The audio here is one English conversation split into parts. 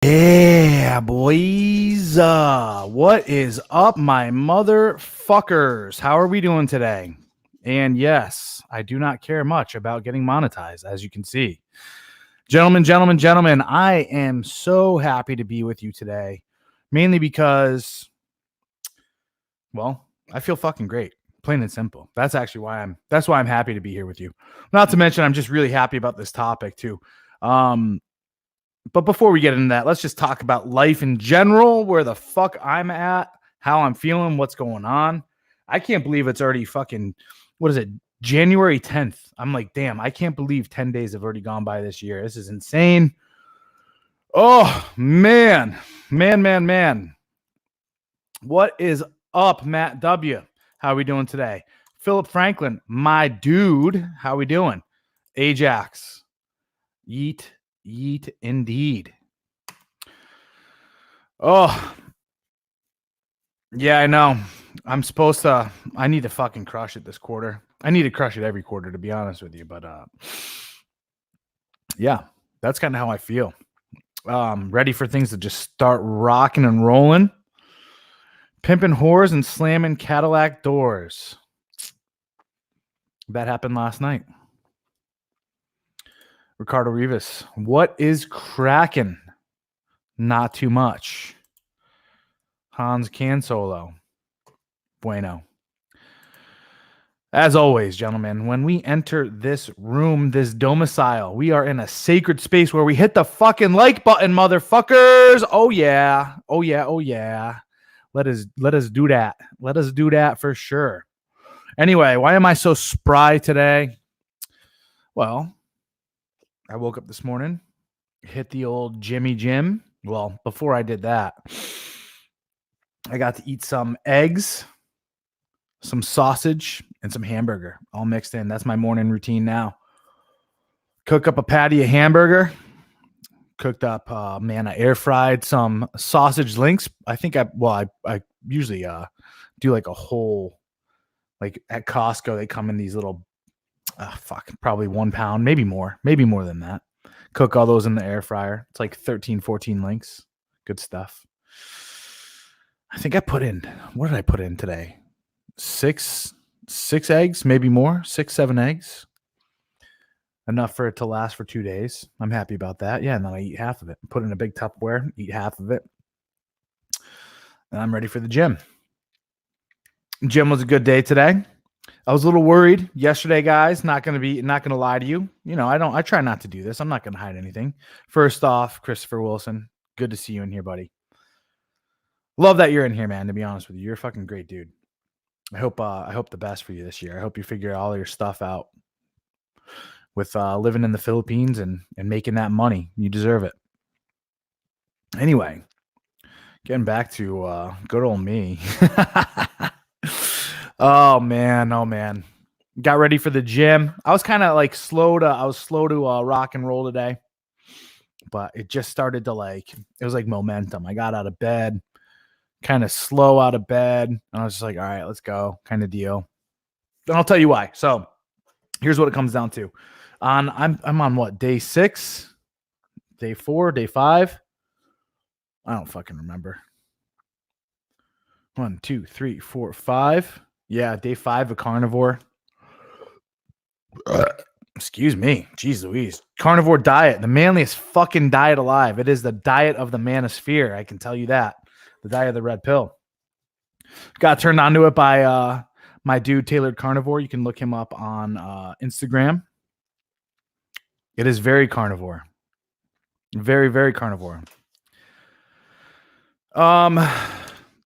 Yeah, boys. What is up, my motherfuckers? How are we doing today? And yes, I do not care much about getting monetized, as you can see. Gentlemen, I am so happy to be with you today, mainly because, well, I feel fucking great. Plain and simple. That's actually why I'm happy to be here with you. Not to mention, I'm just really happy about this topic too. But before we get into that, let's just talk about life in general, where the fuck I'm at, how I'm feeling, what's going on. I can't believe it's already fucking, what is it, January 10th. I'm like, damn, I can't believe 10 days have already gone by this year. This is insane. Oh, man. What is up, Matt W? How are we doing today? Philip Franklin, my dude, how we doing? Ajax, yeet indeed. Oh, yeah, I know. I need to fucking crush it this quarter. I need to crush it every quarter, to be honest with you. But yeah, that's kind of how I feel. Ready for things to just start rocking and rolling. Pimping whores and slamming Cadillac doors. That happened last night. Ricardo Rivas, what is cracking? Not too much. Hans Can Solo. Bueno. As always, gentlemen, when we enter this room, this domicile, we are in a sacred space where we hit the fucking like button, motherfuckers. Oh yeah. Let us do that. Let us do that for sure. Anyway, why am I so spry today? Well, I woke up this morning, hit the old Jimmy Jim. Well, before I did that, I got to eat some eggs, some sausage, and some hamburger all mixed in. That's my morning routine now. Cook up a patty of hamburger. Cooked up, I air fried some sausage links. I usually do like a whole, like at Costco, they come in these little, probably 1 pound, maybe more than that. Cook all those in the air fryer. It's like 13, 14 links. Good stuff. I think what did I put in today? Six eggs, maybe more, 6, 7 eggs. Enough for it to last for 2 days. I'm happy about that. Yeah, and then I eat half of it. Put it in a big Tupperware, eat half of it. And I'm ready for the gym. Gym was a good day today. I was a little worried yesterday, guys. Not gonna lie to you. I try not to do this. I'm not gonna hide anything. First off, Christopher Wilson, good to see you in here, buddy. Love that you're in here, man. To be honest with you, you're a fucking great dude. I hope the best for you this year. I hope you figure all your stuff out with living in the Philippines and making that money. You deserve it. Anyway, getting back to good old me. Oh man. Got ready for the gym. I was kind of like slow to rock and roll today. But it just started to it was like momentum. I got out of bed, kind of slow out of bed. And I was just like, all right, let's go, kind of deal. And I'll tell you why. So here's what it comes down to. I'm on what, day 6, day 4, day 5? I don't fucking remember. 1, 2, 3, 4, 5. Yeah, day 5 of carnivore. Excuse me. Jeez Louise. Carnivore diet, the manliest fucking diet alive. It is the diet of the manosphere. I can tell you that. The diet of the red pill. Got turned onto it by my dude, Tailored Carnivore. You can look him up on Instagram. It is very carnivore. Very, very carnivore.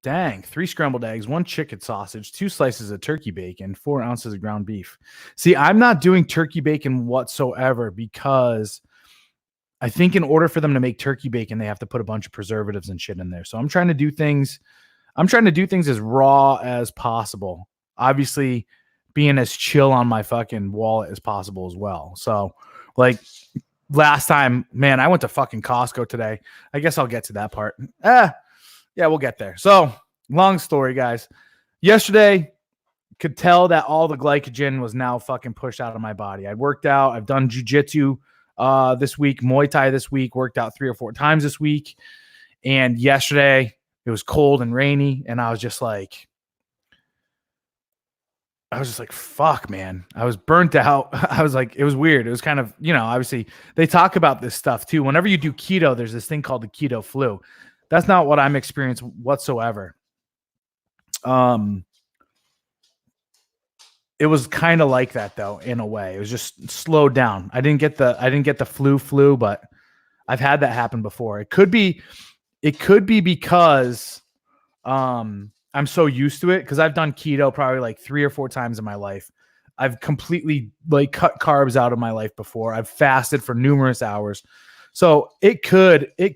Dang, 3 scrambled eggs, 1 chicken sausage, 2 slices of turkey bacon, 4 ounces of ground beef. See, I'm not doing turkey bacon whatsoever because I think in order for them to make turkey bacon, they have to put a bunch of preservatives and shit in there. So I'm trying to do things as raw as possible. Obviously, being as chill on my fucking wallet as possible as well. So, like last time, man, I went to fucking Costco today. I guess I'll get to that part. Yeah, we'll get there. So, long story, guys. Yesterday, could tell that all the glycogen was now fucking pushed out of my body. I'd worked out. I've done jujitsu this week, Muay Thai this week, worked out 3 or 4 times this week. And yesterday it was cold and rainy. And I was just like, fuck, man. I was burnt out. I was like, it was weird. It was kind of, obviously they talk about this stuff too. Whenever you do keto, there's this thing called the keto flu. That's not what I'm experiencing whatsoever. It was kind of like that though, in a way. It was just slowed down. I didn't get the flu, but I've had that happen before. It could be because I'm so used to it, because I've done keto probably like 3 or 4 times in my life. I've completely like cut carbs out of my life before. I've fasted for numerous hours. So it could be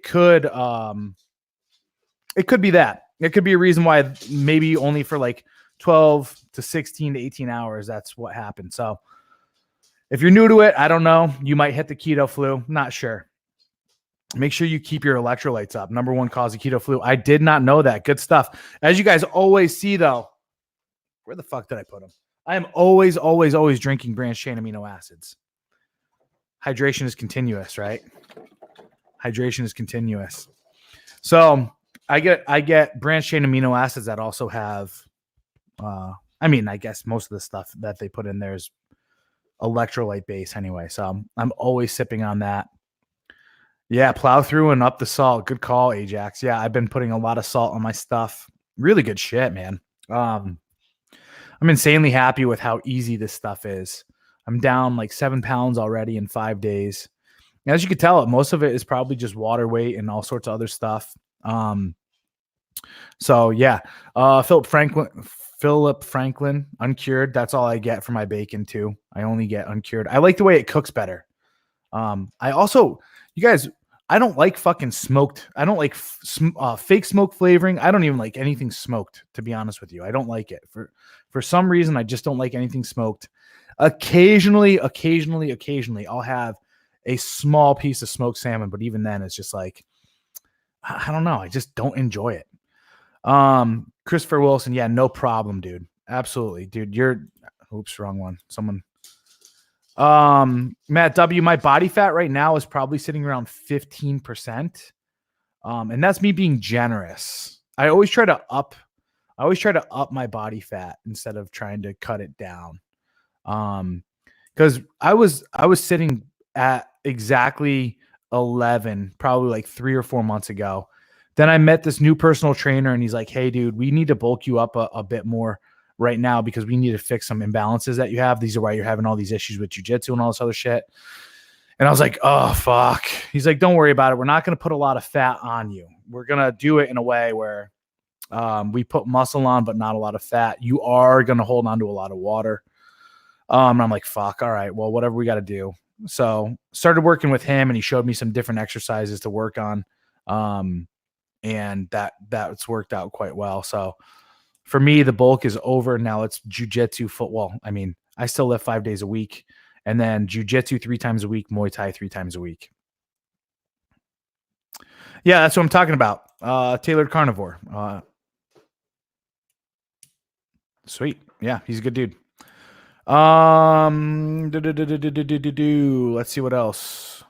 that. It could be a reason why maybe only for like 12 to 16 to 18 hours, that's what happened. So if you're new to it, I don't know. You might hit the keto flu. Not sure. Make sure you keep your electrolytes up. Number 1 cause of keto flu. I did not know that. Good stuff. As you guys always see, though, where the fuck did I put them? I am always drinking branched chain amino acids. Hydration is continuous, right? Hydration is continuous. So I get branched chain amino acids that also have, I guess most of the stuff that they put in there is electrolyte base anyway. So I'm always sipping on that. Yeah, plow through and up the salt. Good call, Ajax. Yeah, I've been putting a lot of salt on my stuff. Really good shit, man. I'm insanely happy with how easy this stuff is. I'm down like 7 pounds already in 5 days. As you can tell, most of it is probably just water weight and all sorts of other stuff. So yeah, Philip Franklin, uncured. That's all I get for my bacon too. I only get uncured. I like the way it cooks better. I also, you guys, I don't like fucking smoked. I don't like fake smoke flavoring. I don't even like anything smoked, to be honest with you. I don't like it for some reason. I just don't like anything smoked. Occasionally, I'll have a small piece of smoked salmon, but even then it's just like, I don't know. I just don't enjoy it. Christopher Wilson. Yeah, no problem, dude. Absolutely, dude. Oops, wrong one. Someone. Matt W, my body fat right now is probably sitting around 15%. And that's me being generous. I always try to up my body fat instead of trying to cut it down. Because I was sitting at exactly 11, probably like 3 or 4 months ago. Then I met this new personal trainer and he's like, hey dude, we need to bulk you up a bit more right now because we need to fix some imbalances that you have. These are why you're having all these issues with jiu-jitsu and all this other shit. And I was like, oh, fuck. He's like, don't worry about it. We're not going to put a lot of fat on you. We're going to do it in a way where we put muscle on, but not a lot of fat. You are going to hold on to a lot of water. And I'm like, fuck. All right. Well, whatever we got to do. So started working with him and he showed me some different exercises to work on. And that's worked out quite well. So for me, the bulk is over. Now it's jiu-jitsu football. I mean, I still lift 5 days a week and then jiu-jitsu 3 times a week, Muay Thai 3 times a week. Yeah, that's what I'm talking about. Tailored Carnivore. Sweet. Yeah, he's a good dude. Let's see what else.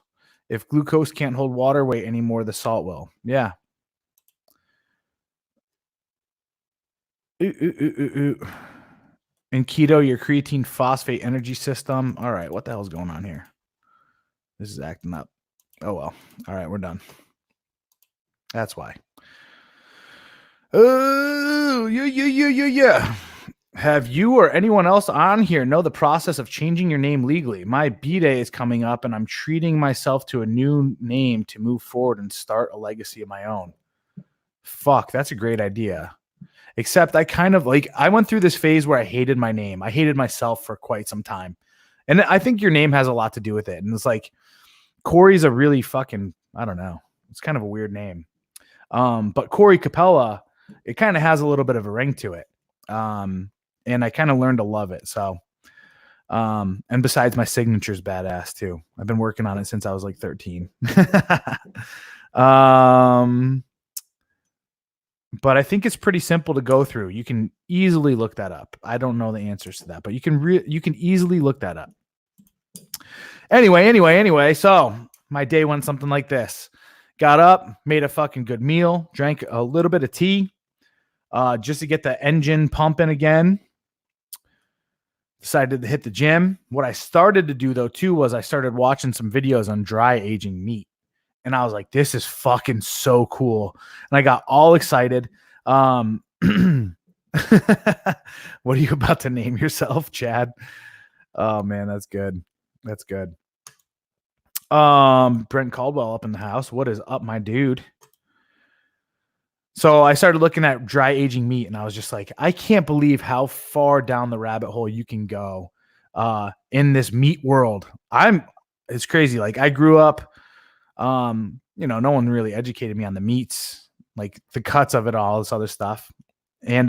If glucose can't hold water weight anymore, the salt will. Yeah. In keto, your creatine phosphate energy system. All right, what the hell's going on here? This is acting up. Oh, well. All right, we're done. That's why. Oh, yeah. Have you or anyone else on here know the process of changing your name legally? My B-Day is coming up, and I'm treating myself to a new name to move forward and start a legacy of my own. Fuck, that's a great idea. Except I went through this phase where I hated my name. I hated myself for quite some time. And I think your name has a lot to do with it. And it's like, Corey's a really fucking, I don't know. It's kind of a weird name. But Corey Capella, it kind of has a little bit of a ring to it. And I kind of learned to love it. So, and besides, my signature's badass too. I've been working on it since I was like 13. But I think it's pretty simple to go through. You can easily look that up. I don't know the answers to that, but you can easily look that up. Anyway. So my day went something like this. Got up, made a fucking good meal, drank a little bit of tea, just to get the engine pumping again. Decided to hit the gym. What I started to do though too was I started watching some videos on dry aging meat. And I was like, this is fucking so cool. And I got all excited. What are you about to name yourself, Chad? Oh man, that's good. That's good. Brent Caldwell up in the house. What is up, my dude? So I started looking at dry aging meat and I was just like, I can't believe how far down the rabbit hole you can go in this meat world. It's crazy. Like I grew up, no one really educated me on the meats, like the cuts of it, all this other stuff. And,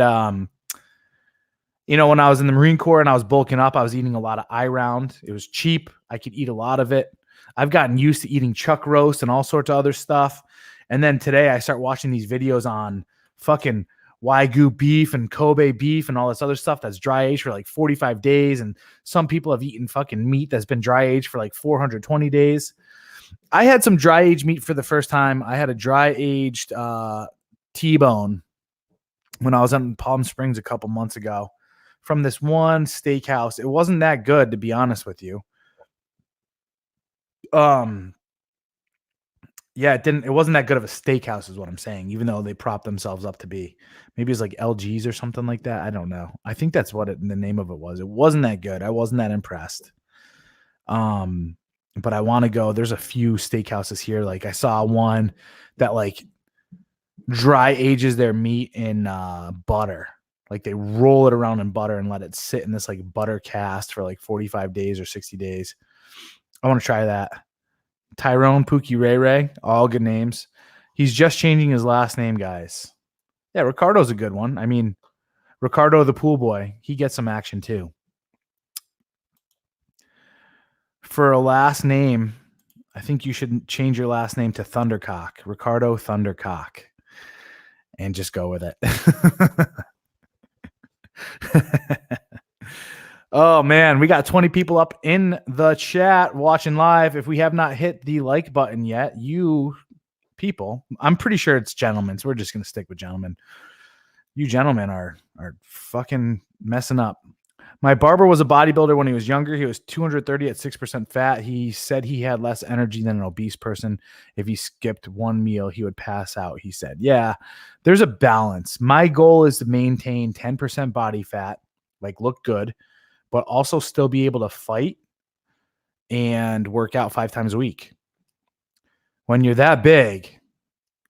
when I was in the Marine Corps and I was bulking up, I was eating a lot of I-round. It was cheap. I could eat a lot of it. I've gotten used to eating chuck roast and all sorts of other stuff. And then today I start watching these videos on fucking Wagyu beef and Kobe beef and all this other stuff that's dry aged for like 45 days. And some people have eaten fucking meat that's been dry aged for like 420 days. I had some dry aged meat for the first time. I had a dry aged T-bone when I was in Palm Springs a couple months ago from this one steakhouse. It wasn't that good, to be honest with you. Yeah, it wasn't that good of a steakhouse is what I'm saying, even though they prop themselves up to be. Maybe it's like LG's or something like that. I don't know. I think that's what the name of it was. It wasn't that good. I wasn't that impressed. But I want to go. There's a few steakhouses here. Like I saw one that like dry ages their meat in butter. Like they roll it around in butter and let it sit in this like butter cast for like 45 days or 60 days. I want to try that. Tyrone, Pookie, Ray, all good names. He's just changing his last name, guys. Yeah, Ricardo's a good one. I mean, Ricardo the pool boy, he gets some action too. For a last name, I think you should change your last name to Thundercock, Ricardo Thundercock, and just go with it. Oh man, we got 20 people up in the chat watching live. If we have not hit the like button yet, you people, I'm pretty sure it's gentlemen, so we're just gonna stick with gentlemen. You gentlemen are fucking messing up. My barber was a bodybuilder when he was younger. He was 230 at 6% fat. He said he had less energy than an obese person. If he skipped one meal, he would pass out, he said. Yeah, there's a balance. My goal is to maintain 10% body fat, like look good, but also still be able to fight and work out 5 times a week. When you're that big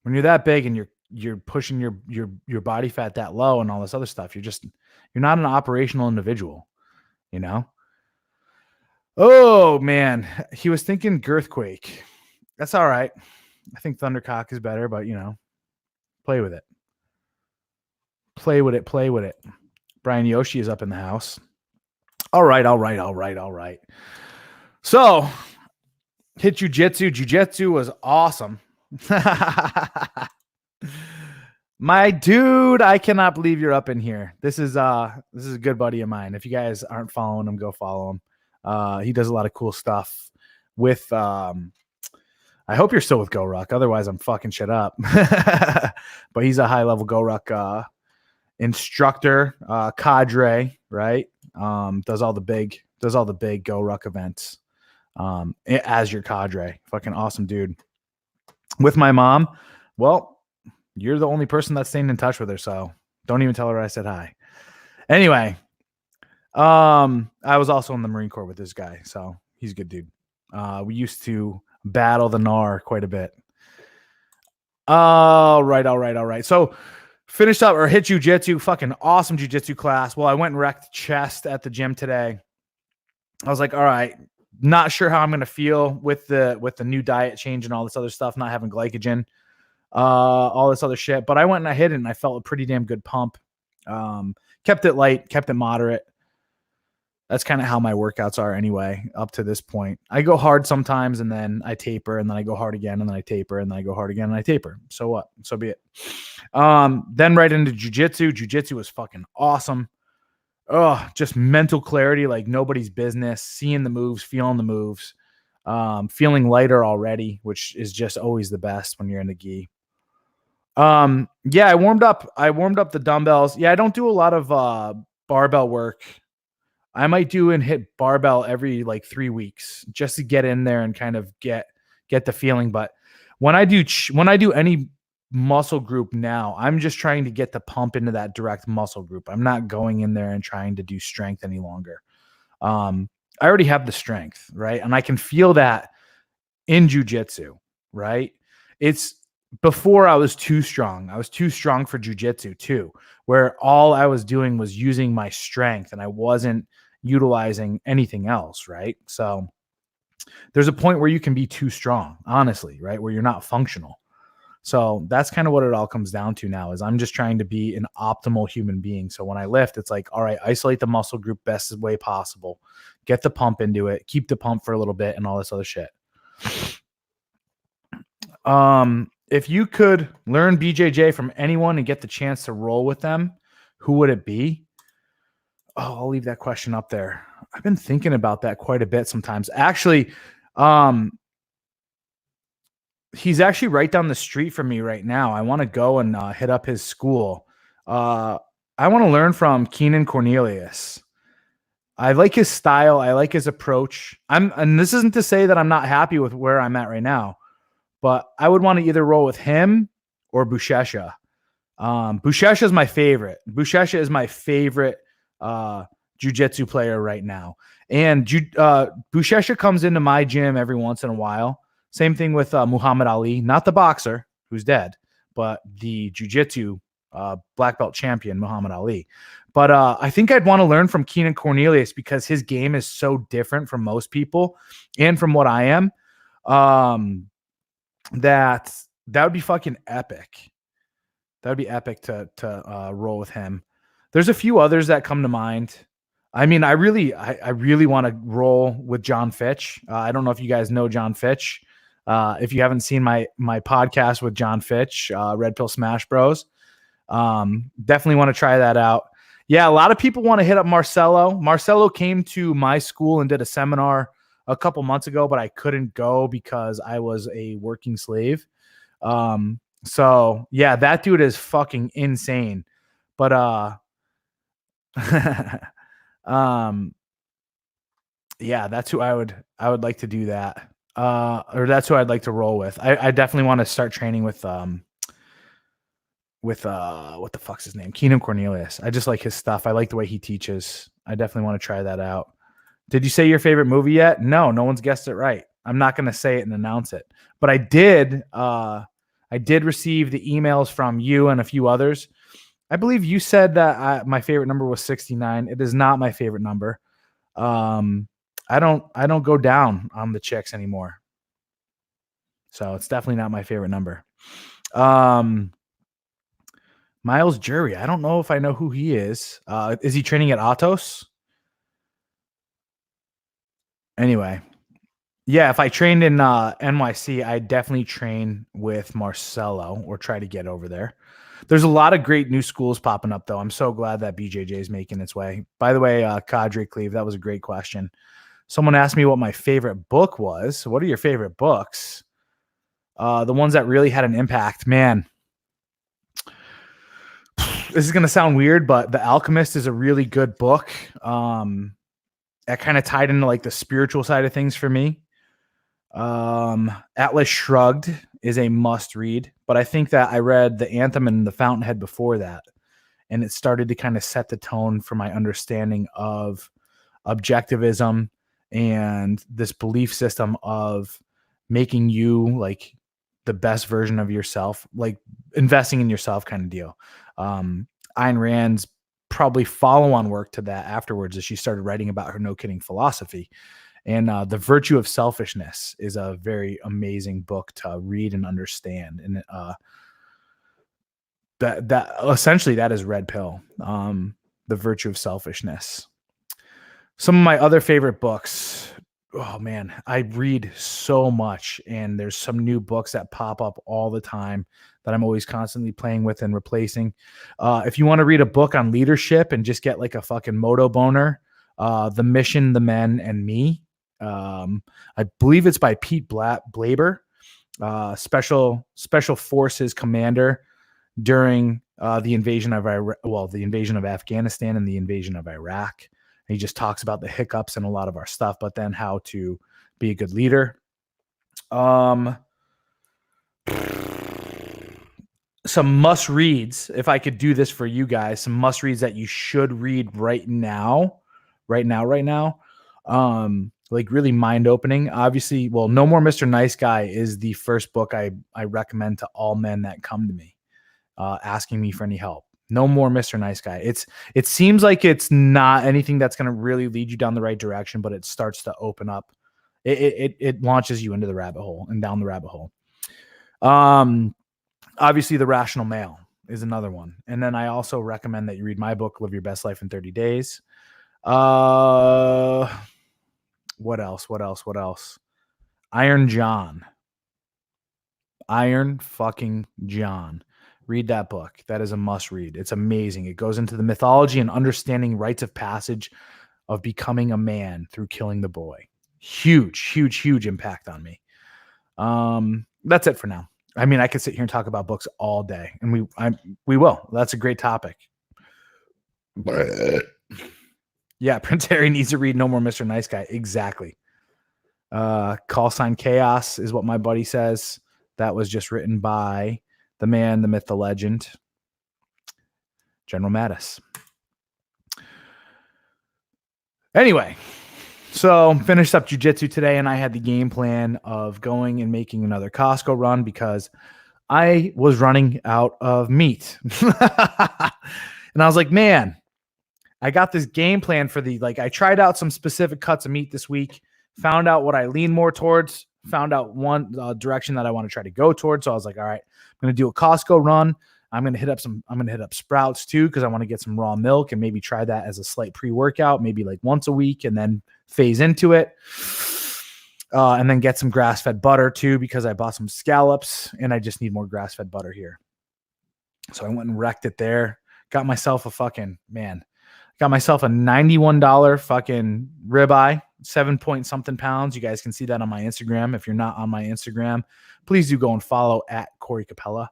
and you're pushing your body fat that low and all this other stuff, you're not an operational individual, you know? Oh man, he was thinking Girthquake. That's all right. I think Thundercock is better, but play with it. Play with it. Brian Yoshi is up in the house. All right. So, hit jujitsu. Jujitsu was awesome. My dude, I cannot believe you're up in here. This is a good buddy of mine. If you guys aren't following him, go follow him. He does a lot of cool stuff with I hope you're still with GoRuck. Otherwise, I'm fucking shit up. But he's a high-level GoRuck instructor, cadre, right? Does all the big GoRuck events as your cadre. Fucking awesome dude. With my mom, well, you're the only person that's staying in touch with her, so don't even tell her I said hi. Anyway, I was also in the Marine Corps with this guy, so he's a good dude. We used to battle the NAR quite a bit. All right. So finished up or hit jujitsu, fucking awesome jujitsu class. Well, I went and wrecked chest at the gym today. I was like, all right, not sure how I'm going to feel with the new diet change and all this other stuff, not having glycogen, all this other shit. But I went and I hit it and I felt a pretty damn good pump. Kept it light, kept it moderate. That's kind of how my workouts are anyway, up to this point. I go hard sometimes and then I taper and then I go hard again and then I taper and then I go hard again and I taper. So what? So be it. Then right into jujitsu. Jujitsu was fucking awesome. Oh, just mental clarity like nobody's business, seeing the moves, feeling the moves. feeling lighter already, which is just always the best when you're in the gi. Yeah, I warmed up the dumbbells. Yeah, I don't do a lot of barbell work. I might do and hit barbell every like 3 weeks just to get in there and kind of get the feeling. But when I do any muscle group now, I'm just trying to get the pump into that direct muscle group. I'm not going in there and trying to do strength any longer. I already have the strength, right? And I can feel that in jujitsu, right? It's before I was too strong. I was too strong for jujitsu too, where all I was doing was using my strength and I wasn't utilizing anything else, right? So there's a point where you can be too strong, honestly, right? Where you're not functional. So that's kind of what it all comes down to now is I'm just trying to be an optimal human being. So when I lift, it's like, all right, isolate the muscle group best way possible, get the pump into it, keep the pump for a little bit and all this other shit. If you could learn BJJ from anyone and get the chance to roll with them, who would it be? Oh, I'll leave that question up there. I've been thinking about that quite a bit sometimes. Actually, he's actually right down the street from me right now. I want to go and hit up his school. I want to learn from Keenan Cornelius. I like his style. I like his approach. And this isn't to say that I'm not happy with where I'm at right now, but I would want to either roll with him or Buchecha. Buchecha is my favorite. Buchecha is my favorite jiu-jitsu player right now. And Buchecha comes into my gym every once in a while. Same thing with Muhammad Ali, not the boxer who's dead, but the jiu-jitsu black belt champion, Muhammad Ali. But I think I'd want to learn from Keenan Cornelius because his game is so different from most people and from what I am. That would be fucking epic. That would be epic to roll with him. There's a few others that come to mind. I mean, I really want to roll with John Fitch. I don't know if you guys know John Fitch. If you haven't seen my podcast with John Fitch, Red Pill Smash Bros, definitely want to try that out. Yeah, a lot of people want to hit up Marcelo. Marcelo came to my school and did a seminar a couple months ago, but I couldn't go because I was a working slave. So yeah, that dude is fucking insane. But yeah, that's who I would like to do that. Or that's who I'd like to roll with. I definitely want to start training with what the fuck's his name? Keenan Cornelius. I just like his stuff. I like the way he teaches. I definitely want to try that out. Did you say your favorite movie yet? No one's guessed it right. I'm not going to say it and announce it, but I did receive the emails from you and a few others. I believe you said that my favorite number was 69. It is not my favorite number. I don't go down on the chicks anymore. So it's definitely not my favorite number. Miles Jury. I don't know if I know who he is. Is he training at Atos? Anyway, yeah, if I trained in NYC, I'd definitely train with Marcelo or try to get over there. There's a lot of great new schools popping up, though. I'm so glad that BJJ is making its way. By the way, Cadre Cleve, that was a great question. Someone asked me what my favorite book was. So what are your favorite books? The ones that really had an impact, man. This is going to sound weird, but The Alchemist is a really good book. That kind of tied into like the spiritual side of things for me. Atlas Shrugged is a must read, but I think that I read The Anthem and The Fountainhead before that, and it started to kind of set the tone for my understanding of objectivism and this belief system of making you like the best version of yourself, like investing in yourself kind of deal. Ayn Rand's probably follow-on work to that afterwards as she started writing about her no-kidding philosophy. And The Virtue of Selfishness is a very amazing book to read and understand. And that essentially that is Red Pill, The Virtue of Selfishness. Some of my other favorite books. Oh man, I read so much, and there's some new books that pop up all the time that I'm always constantly playing with and replacing. If you want to read a book on leadership and just get like a fucking moto boner, The Mission, the Men, and Me I believe it's by Pete Blaber, special forces commander during the invasion of the invasion of Afghanistan and the invasion of Iraq. And he just talks about the hiccups and a lot of our stuff, but then how to be a good leader. Some must reads, if I could do this for you guys, some must reads that you should read right now. Like really mind opening. Obviously, well, No More Mr. Nice Guy is the first book I recommend to all men that come to me asking me for any help. No More Mr. Nice Guy. It seems like it's not anything that's going to really lead you down the right direction, but it starts to open up. It launches you into the rabbit hole and down the rabbit hole. Obviously, The Rational Male is another one. And then I also recommend that you read my book, Live Your Best Life in 30 Days. What else? Iron John. Iron fucking John. Read that book. That is a must read. It's amazing. It goes into the mythology and understanding rites of passage of becoming a man through killing the boy. Huge impact on me. That's it for now. I mean, I could sit here and talk about books all day, and we will. That's a great topic. Yeah, Prince Harry needs to read No More Mr. Nice Guy. Exactly. Call Sign Chaos is what my buddy says. That was just written by the man, the myth, the legend, General Mattis. Anyway, so finished up jiu-jitsu today, and I had the game plan of going and making another Costco run because I was running out of meat. And I was like, man, I got this game plan for I tried out some specific cuts of meat this week, found out what I lean more towards, found out one direction that I want to try to go towards. So I was like, all right, I'm going to do a Costco run. I'm going to hit up Sprouts too, because I want to get some raw milk and maybe try that as a slight pre-workout, maybe like once a week, and then phase into it. And then get some grass-fed butter too, because I bought some scallops and I just need more grass-fed butter here. So I went and wrecked it there. Got myself a $91 fucking ribeye, 7 something pounds. You guys can see that on my Instagram. If you're not on my Instagram, please do go and follow at Corey Capella.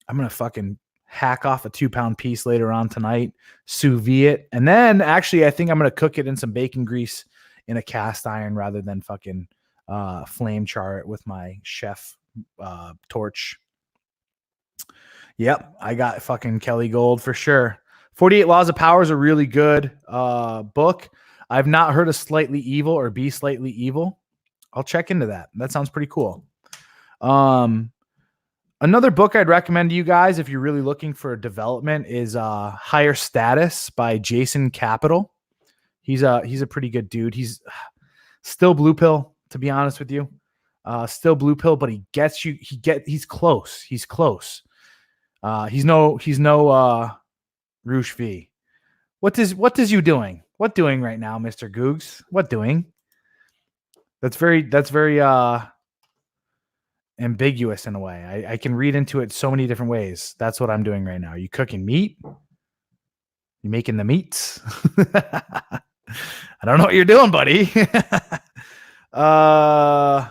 I'm going to fucking hack off a 2-pound piece later on tonight, sous vide it. And then actually, I think I'm going to cook it in some bacon grease in a cast iron rather than fucking flame char it with my chef torch. Yep. I got fucking Kelly Gold for sure. 48 Laws of Power is a really good book. I've not heard of Slightly Evil or Be Slightly Evil. I'll check into that. That sounds pretty cool. Another book I'd recommend to you guys if you're really looking for development is Higher Status by Jason Capital. He's a pretty good dude. He's still blue pill, to be honest with you. Still blue pill, but he gets you. He's close. He's close. He's no Roosh V. What does you doing? What doing right now, Mr. Googs? What doing? That's very ambiguous in a way. I can read into it so many different ways. That's what I'm doing right now. Are you cooking meat? You making the meats? I don't know what you're doing, buddy. All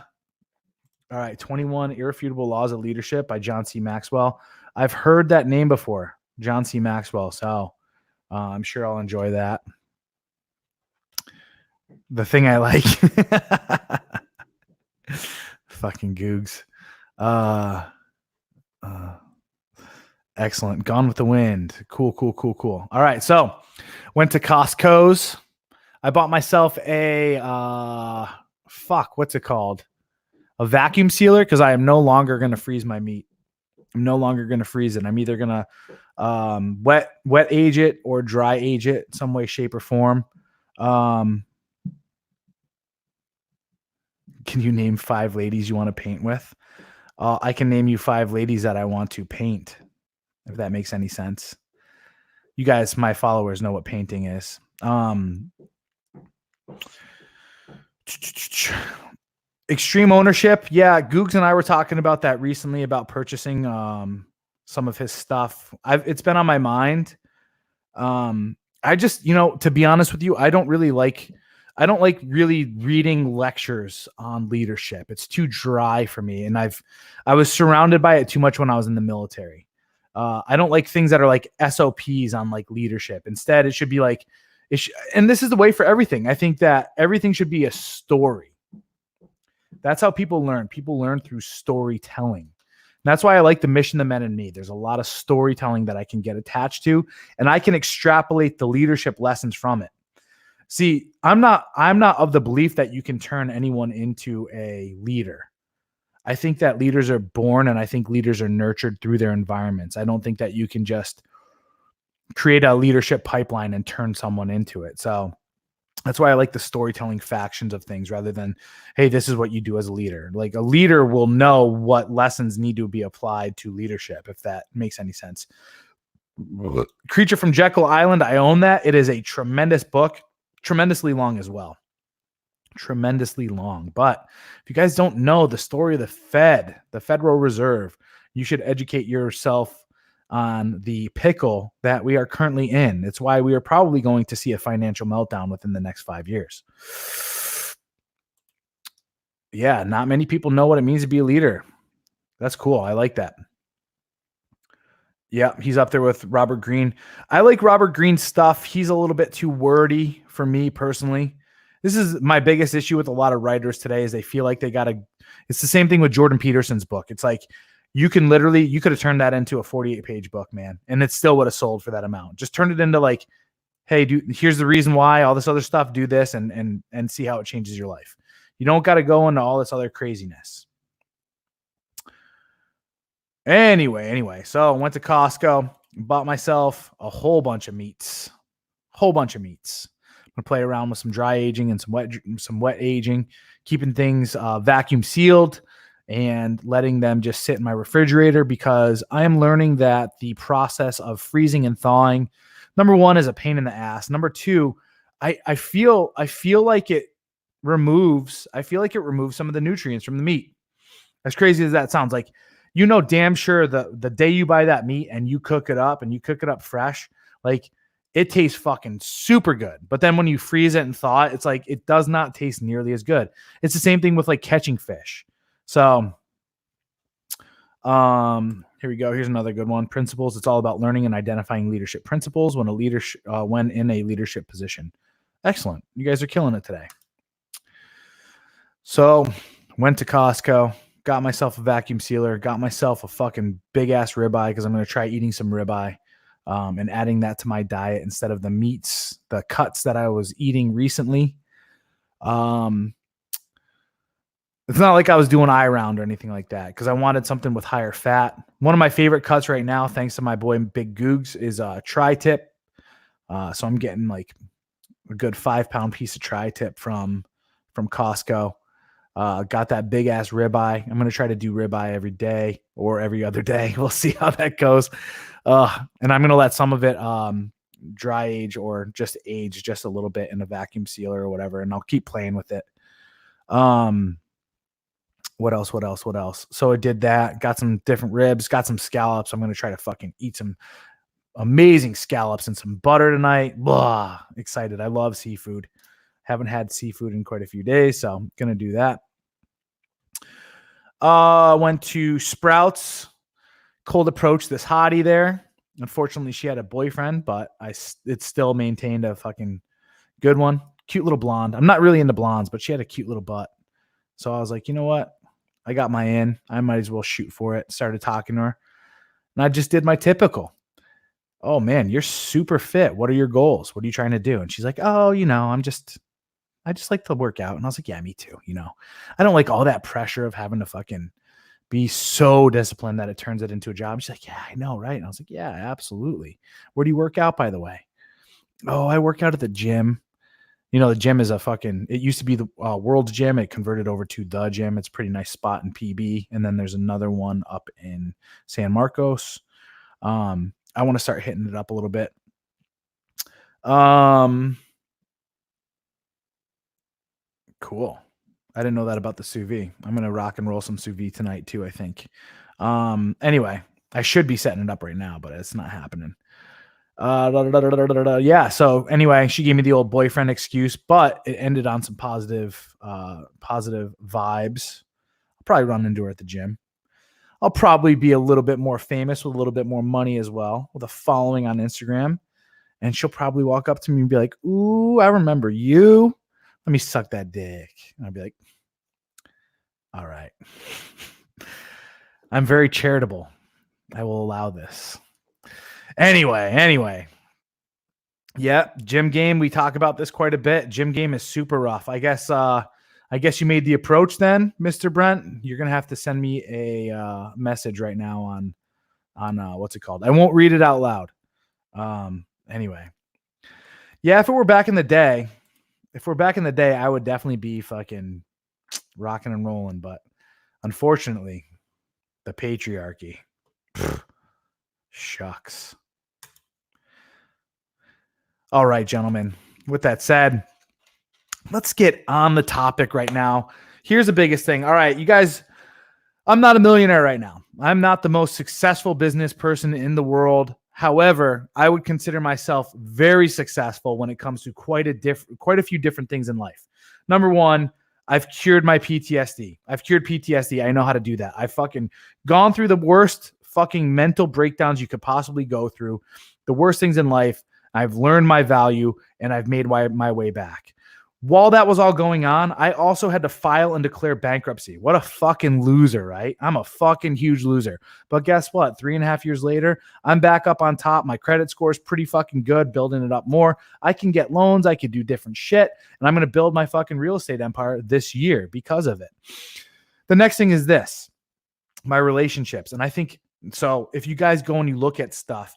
right. 21 Irrefutable Laws of Leadership by John C. Maxwell. I've heard that name before, John C. Maxwell. So I'm sure I'll enjoy that. The thing I like. Fucking Googs. Excellent. Gone with the Wind. Cool. All right. So went to Costco's. I bought myself a, what's it called? A vacuum sealer. Cause I am no longer going to freeze my meat. I'm no longer going to freeze it. I'm either going to, wet age it or dry age it some way, shape or form. Can you name 5 ladies you want to paint with? I can name you 5 ladies that I want to paint, if that makes any sense. You guys, my followers, know what painting is. Extreme ownership. Yeah, Googs and I were talking about that recently, about purchasing some of his stuff. It's been on my mind. I just, to be honest with you, I don't really like I don't like really reading lectures on leadership. It's too dry for me, and I was surrounded by it too much when I was in the military. I don't like things that are like SOPs on like leadership. Instead, it should be like, and this is the way for everything. I think that everything should be a story. That's how people learn. People learn through storytelling. And that's why I like the Mission, the Men in Me. There's a lot of storytelling that I can get attached to, and I can extrapolate the leadership lessons from it. See, I'm not of the belief that you can turn anyone into a leader. I think that leaders are born, and I think leaders are nurtured through their environments. I don't think that you can just create a leadership pipeline and turn someone into it. So that's why I like the storytelling factions of things rather than, hey, this is what you do as a leader. Like a leader will know what lessons need to be applied to leadership, if that makes any sense. Creature from Jekyll Island, I own that. It is a tremendous book, tremendously long as well. Tremendously long. But if you guys don't know the story of the Fed, the Federal Reserve, you should educate yourself on the pickle that we are currently in. It's why we are probably going to see a financial meltdown within the next 5 years. Yeah, not many people know what it means to be a leader. That's cool. I like that. Yeah, he's up there with Robert Greene. I like Robert Greene's stuff. He's a little bit too wordy for me personally. This is my biggest issue with a lot of writers today is they feel like they got to, it's the same thing with Jordan Peterson's book. It's like, you could have turned that into a 48-page book, man, and it still would have sold for that amount. Just turn it into like, hey, dude, here's the reason why, all this other stuff, do this and see how it changes your life. You don't got to go into all this other craziness. Anyway, so I went to Costco, bought myself a whole bunch of meats. I'm gonna play around with some dry aging and some wet aging, keeping things vacuum sealed and letting them just sit in my refrigerator, because I am learning that the process of freezing and thawing, number one, is a pain in the ass. Number two, I feel like it removes some of the nutrients from the meat. As crazy as that sounds, like, damn sure the day you buy that meat and you cook it up fresh, like, it tastes fucking super good. But then when you freeze it and thaw it, it's like, it does not taste nearly as good. It's the same thing with like catching fish. So, here we go. Here's another good one. Principles. It's all about learning and identifying leadership principles when in a leadership position. Excellent. You guys are killing it today. So, went to Costco, got myself a vacuum sealer, got myself a fucking big ass ribeye, because I'm going to try eating some ribeye, and adding that to my diet instead of the meats, the cuts that I was eating recently. It's not like I was doing eye round or anything like that, because I wanted something with higher fat. One of my favorite cuts right now, thanks to my boy Big Googs, is tri-tip. So I'm getting like a good 5-pound piece of tri-tip from Costco. Got that big ass ribeye. I'm going to try to do ribeye every day or every other day. We'll see how that goes. And I'm going to let some of it dry age or just age just a little bit in a vacuum sealer or whatever. And I'll keep playing with it. What else? So I did that, got some different ribs, got some scallops. I'm going to try to fucking eat some amazing scallops and some butter tonight. Blah, excited. I love seafood. Haven't had seafood in quite a few days, so I'm going to do that. Went to Sprouts, cold approach this hottie there. Unfortunately, she had a boyfriend, but it still maintained a fucking good one. Cute little blonde. I'm not really into blondes, but she had a cute little butt. So I was like, you know what? I got my in. I might as well shoot for it. Started talking to her. And I just did my typical. Oh, man, you're super fit. What are your goals? What are you trying to do? And she's like, oh, I just like to work out. And I was like, yeah, me too. I don't like all that pressure of having to fucking be so disciplined that it turns it into a job. She's like, yeah, I know, right? And I was like, yeah, absolutely. Where do you work out, by the way? Oh, I work out at the gym. The gym is it used to be the World's Gym. It converted over to the gym. It's a pretty nice spot in PB. And then there's another one up in San Marcos. I want to start hitting it up a little bit. Cool. I didn't know that about the sous vide. I'm going to rock and roll some sous vide tonight too, I think. Anyway, I should be setting it up right now, but it's not happening. Yeah. So anyway, she gave me the old boyfriend excuse, but it ended on some positive vibes. I'll probably run into her at the gym. I'll probably be a little bit more famous with a little bit more money as well, with a following on Instagram. And she'll probably walk up to me and be like, "Ooh, I remember you. Let me suck that dick." And I'll be like, "All right." I'm very charitable. I will allow this. Anyway. Yeah, gym game. We talk about this quite a bit. Gym game is super rough. I guess you made the approach then, Mr. Brent. You're gonna have to send me a message right now on what's it called? I won't read it out loud. Anyway. Yeah, if we're back in the day, I would definitely be fucking rocking and rolling, but unfortunately, the patriarchy. Shucks. All right, gentlemen. With that said, let's get on the topic right now. Here's the biggest thing. All right, you guys, I'm not a millionaire right now. I'm not the most successful business person in the world. However, I would consider myself very successful when it comes to quite a few different things in life. Number one, I've cured my PTSD. I know how to do that. I've fucking gone through the worst fucking mental breakdowns you could possibly go through, the worst things in life. I've learned my value and I've made my way back. While that was all going on, I also had to file and declare bankruptcy. What a fucking loser, right? I'm a fucking huge loser. But guess what? 3.5 years later, I'm back up on top. My credit score is pretty fucking good, building it up more. I can get loans. I can do different shit. And I'm going to build my fucking real estate empire this year because of it. The next thing is this, my relationships. And I think, so if you guys go and you look at stuff,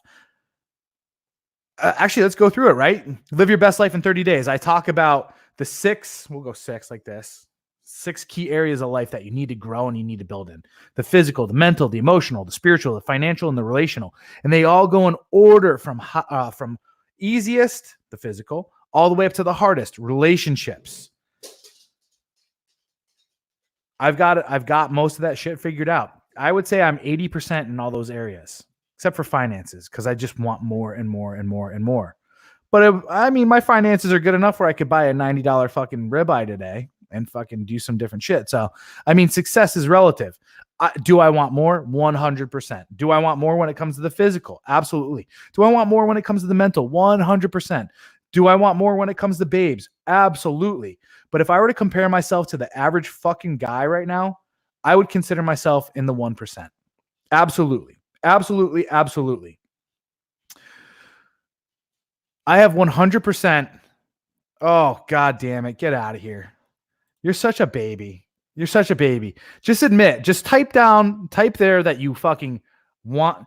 actually, let's go through it, right? Live your best life in 30 days. I talk about the 6, we'll go 6 like this, 6 key areas of life that you need to grow and you need to build in: the physical, the mental, the emotional, the spiritual, the financial, and the relational. And they all go in order from easiest, the physical, all the way up to the hardest, relationships. I've got most of that shit figured out. I would say I'm 80% in all those areas, except for finances, because I just want more and more and more and more. But I mean, my finances are good enough where I could buy a $90 fucking ribeye today and fucking do some different shit. So, I mean, success is relative. Do I want more? 100%. Do I want more when it comes to the physical? Absolutely. Do I want more when it comes to the mental? 100%. Do I want more when it comes to babes? Absolutely. But if I were to compare myself to the average fucking guy right now, I would consider myself in the 1%. Absolutely. Absolutely. Absolutely. I have 100%. Oh, God damn it. Get out of here. You're such a baby. You're such a baby. Just admit, just type there that you fucking want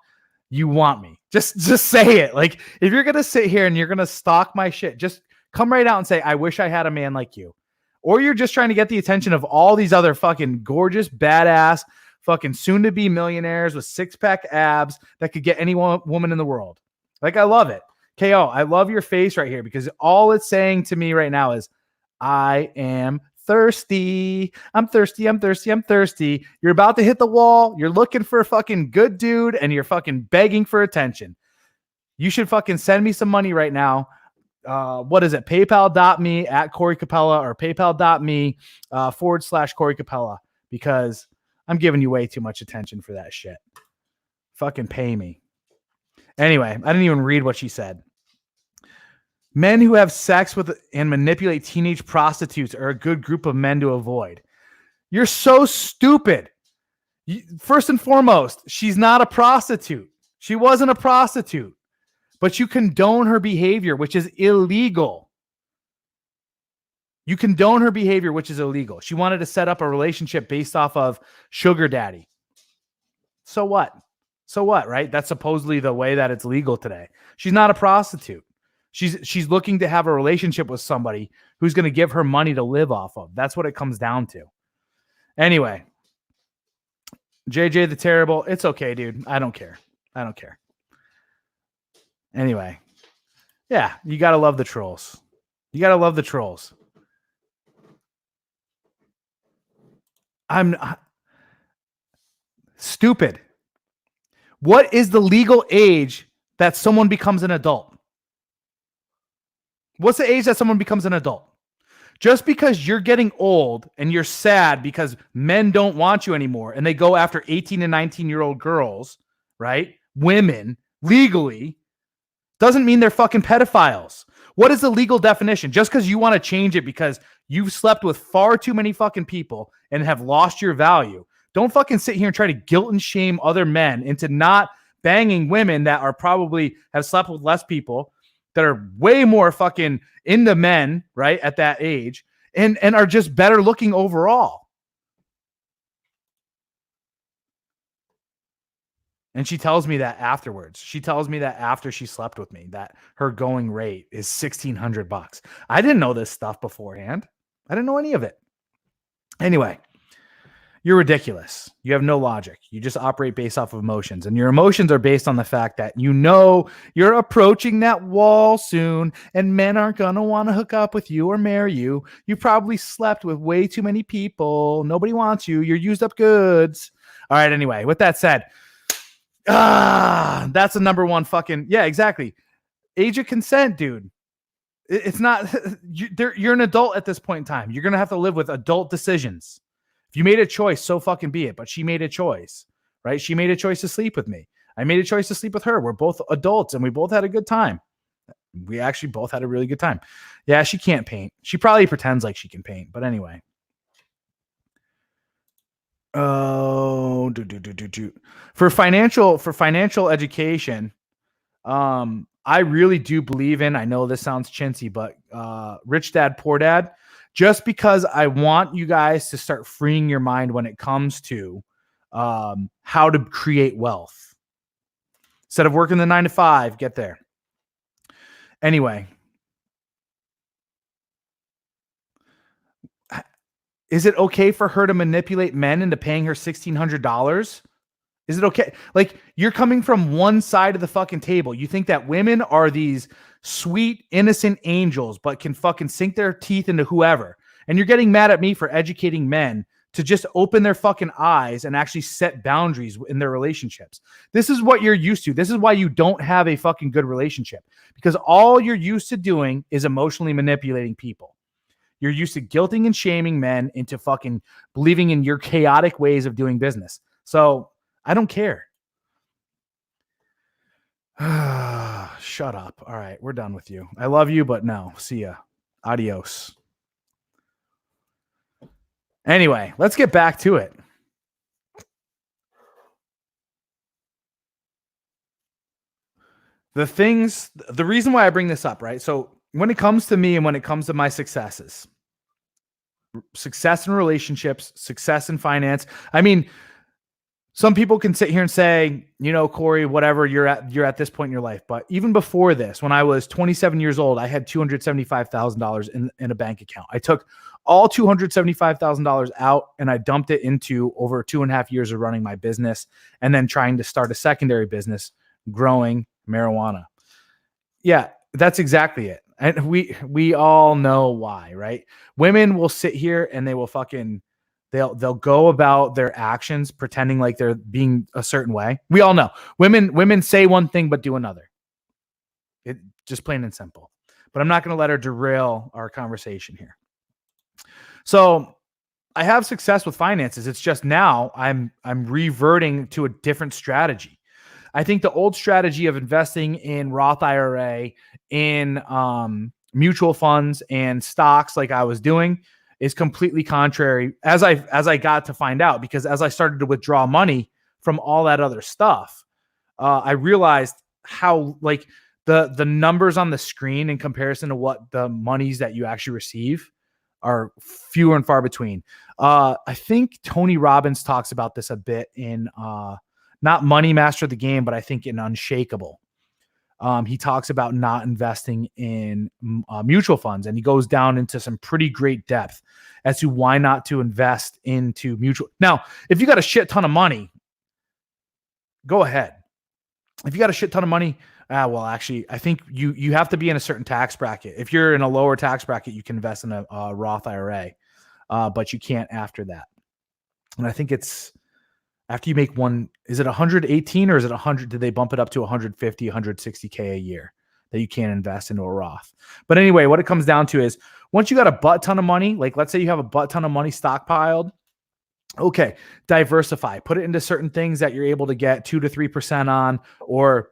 me. Just say it. Like, if you're going to sit here and you're going to stalk my shit, just come right out and say, I wish I had a man like you. Or you're just trying to get the attention of all these other fucking gorgeous, badass, fucking soon-to-be millionaires with six-pack abs that could get any woman in the world. Like, I love it. KO, I love your face right here, because all it's saying to me right now is, I am thirsty. I'm thirsty. I'm thirsty. I'm thirsty. You're about to hit the wall. You're looking for a fucking good dude, and you're fucking begging for attention. You should fucking send me some money right now. What is it? PayPal.me at Corey Capella, or PayPal.me / Corey Capella, because I'm giving you way too much attention for that shit. Fucking pay me. Anyway, I didn't even read what she said. Men who have sex with and manipulate teenage prostitutes are a good group of men to avoid. You're so stupid. First and foremost, she's not a prostitute. She wasn't a prostitute. But you condone her behavior, which is illegal. You condone her behavior, which is illegal. She wanted to set up a relationship based off of sugar daddy. So what? So what, right? That's supposedly the way that it's legal today. She's not a prostitute. She's looking to have a relationship with somebody who's going to give her money to live off of. That's what it comes down to. Anyway, JJ the Terrible, it's okay, dude. I don't care. Anyway, yeah, you got to love the trolls. I'm stupid. What is the legal age that someone becomes an adult? What's the age that someone becomes an adult? Just because you're getting old and you're sad because men don't want you anymore and they go after 18 and 19-year-old girls, right? Women, legally, doesn't mean they're fucking pedophiles. What is the legal definition? Just because you want to change it because you've slept with far too many fucking people and have lost your value. Don't fucking sit here and try to guilt and shame other men into not banging women that are probably have slept with less people, that are way more fucking into men, right, at that age, and are just better looking overall. And she tells me that afterwards. She tells me that after she slept with me, that her going rate is $1,600. I didn't know this stuff beforehand. I didn't know any of it. Anyway, you're ridiculous. You have no logic. You just operate based off of emotions. And your emotions are based on the fact that you know you're approaching that wall soon and men aren't going to want to hook up with you or marry you. You probably slept with way too many people. Nobody wants you. You're used up goods. All right, anyway, with that said, that's the number one fucking, yeah, exactly. Age of consent, dude. It's not, you're an adult at this point in time. You're going to have to live with adult decisions. If you made a choice, so fucking be it. But she made a choice, right? She made a choice to sleep with me. I made a choice to sleep with her. We're both adults and we both had a good time. We actually both had a really good time. Yeah, she can't paint. She probably pretends like she can paint. But anyway. Oh, for financial education, I really do believe in, I know this sounds chintzy, but Rich Dad, Poor Dad, just because I want you guys to start freeing your mind when it comes to how to create wealth. Instead of working the 9 to 5, get there. Anyway. Is it okay for her to manipulate men into paying her $1,600? Is it okay? Like, you're coming from one side of the fucking table. You think that women are these sweet, innocent angels, but can fucking sink their teeth into whoever. And you're getting mad at me for educating men to just open their fucking eyes and actually set boundaries in their relationships. This is what you're used to. This is why you don't have a fucking good relationship, because all you're used to doing is emotionally manipulating people. You're used to guilting and shaming men into fucking believing in your chaotic ways of doing business. So I don't care. Shut up. All right, we're done with you. I love you, but no. See ya. Adios. Anyway, let's get back to it. The reason why I bring this up, right? So when it comes to me and when it comes to my successes, success in relationships, success in finance. I mean, some people can sit here and say, you know, Corey, whatever, you're at this point in your life. But even before this, when I was 27 years old, I had $275,000 in a bank account. I took all $275,000 out and I dumped it into over 2.5 years of running my business and then trying to start a secondary business, growing marijuana. Yeah, that's exactly it. And we all know why, right? Women will sit here and they will fucking, they'll go about their actions pretending like they're being a certain way. We all know women say one thing but do another. It just plain and simple. But I'm not going to let her derail our conversation here. So I have success with finances. It's just now I'm reverting to a different strategy. I think the old strategy of investing in Roth IRA, in mutual funds and stocks like I was doing is completely contrary as I got to find out, because as I started to withdraw money from all that other stuff, I realized how like the numbers on the screen in comparison to what the monies that you actually receive are fewer and far between. I think Tony Robbins talks about this a bit in not Money Master the Game, but I think in Unshakable. He talks about not investing in mutual funds, and he goes down into some pretty great depth as to why not to invest into mutual. Now, if you got a shit ton of money, go ahead. If you got a shit ton of money, well, actually, I think you have to be in a certain tax bracket. If you're in a lower tax bracket, you can invest in a Roth IRA, but you can't after that. And I think it's After you make one, is it 118 or is it 100? Did they bump it up to 150, 160K a year that you can't invest into a Roth? But anyway, what it comes down to is once you got a butt ton of money, like let's say you have a butt ton of money stockpiled, okay, diversify, put it into certain things that you're able to get 2 to 3% on, or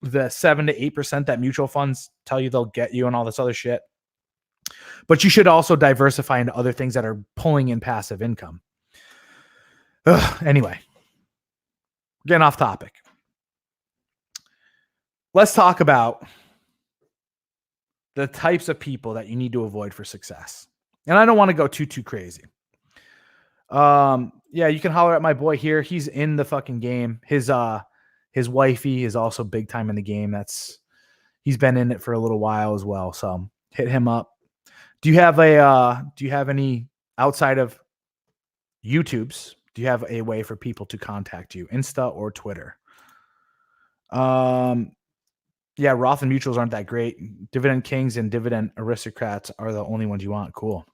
the 7 to 8% that mutual funds tell you they'll get you and all this other shit. But you should also diversify into other things that are pulling in passive income. Anyway, getting off topic. Let's talk about the types of people that you need to avoid for success. And I don't want to go too crazy. Yeah, you can holler at my boy here. He's in the fucking game. His wifey is also big time in the game. He's been in it for a little while as well. So hit him up. Do you have any outside of YouTube's? Do you have a way for people to contact you? Insta or Twitter? Yeah, Roth and mutuals aren't that great. Dividend kings and dividend aristocrats are the only ones you want. Cool.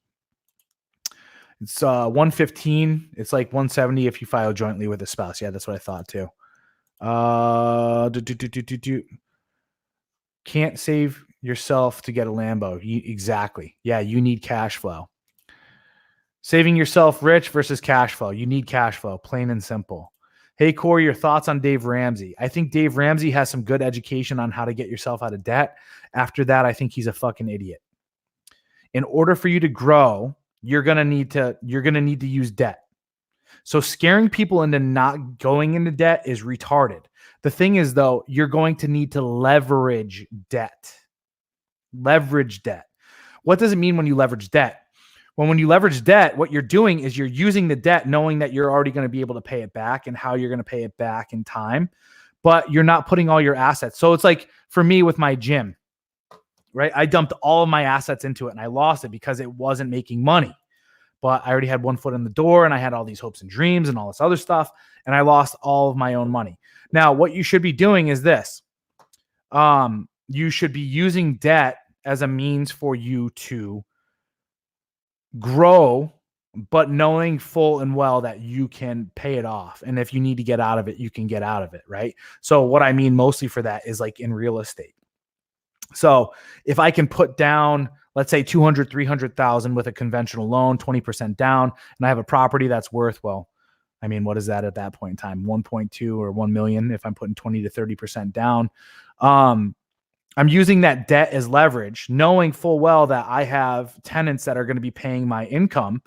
It's 115. It's like 170 if you file jointly with a spouse. Yeah, that's what I thought too. Can't save yourself to get a Lambo. Exactly. Yeah, you need cash flow. Saving yourself rich versus cash flow. You need cash flow, plain and simple. Hey, Corey, your thoughts on Dave Ramsey? I think Dave Ramsey has some good education on how to get yourself out of debt. After that, I think he's a fucking idiot. In order for you to grow, you're going to need to use debt. So scaring people into not going into debt is retarded. The thing is, though, you're going to need to leverage debt. Leverage debt. What does it mean when you leverage debt? Well, when you leverage debt, what you're doing is you're using the debt knowing that you're already going to be able to pay it back and how you're going to pay it back in time, but you're not putting all your assets. So it's like for me with my gym, right? I dumped all of my assets into it and I lost it because it wasn't making money. But I already had one foot in the door and I had all these hopes and dreams and all this other stuff. And I lost all of my own money. Now, what you should be doing is this. You should be using debt as a means for you to grow, but knowing full and well that you can pay it off. And if you need to get out of it, you can get out of it, right? So what I mean mostly for that is like in real estate. So if I can put down, let's say 200, 300,000 with a conventional loan, 20% down, and I have a property that's worth, well, I mean, what is that at that point in time? 1.2 or 1 million if I'm putting 20 to 30% down. I'm using that debt as leverage, knowing full well that I have tenants that are going to be paying my income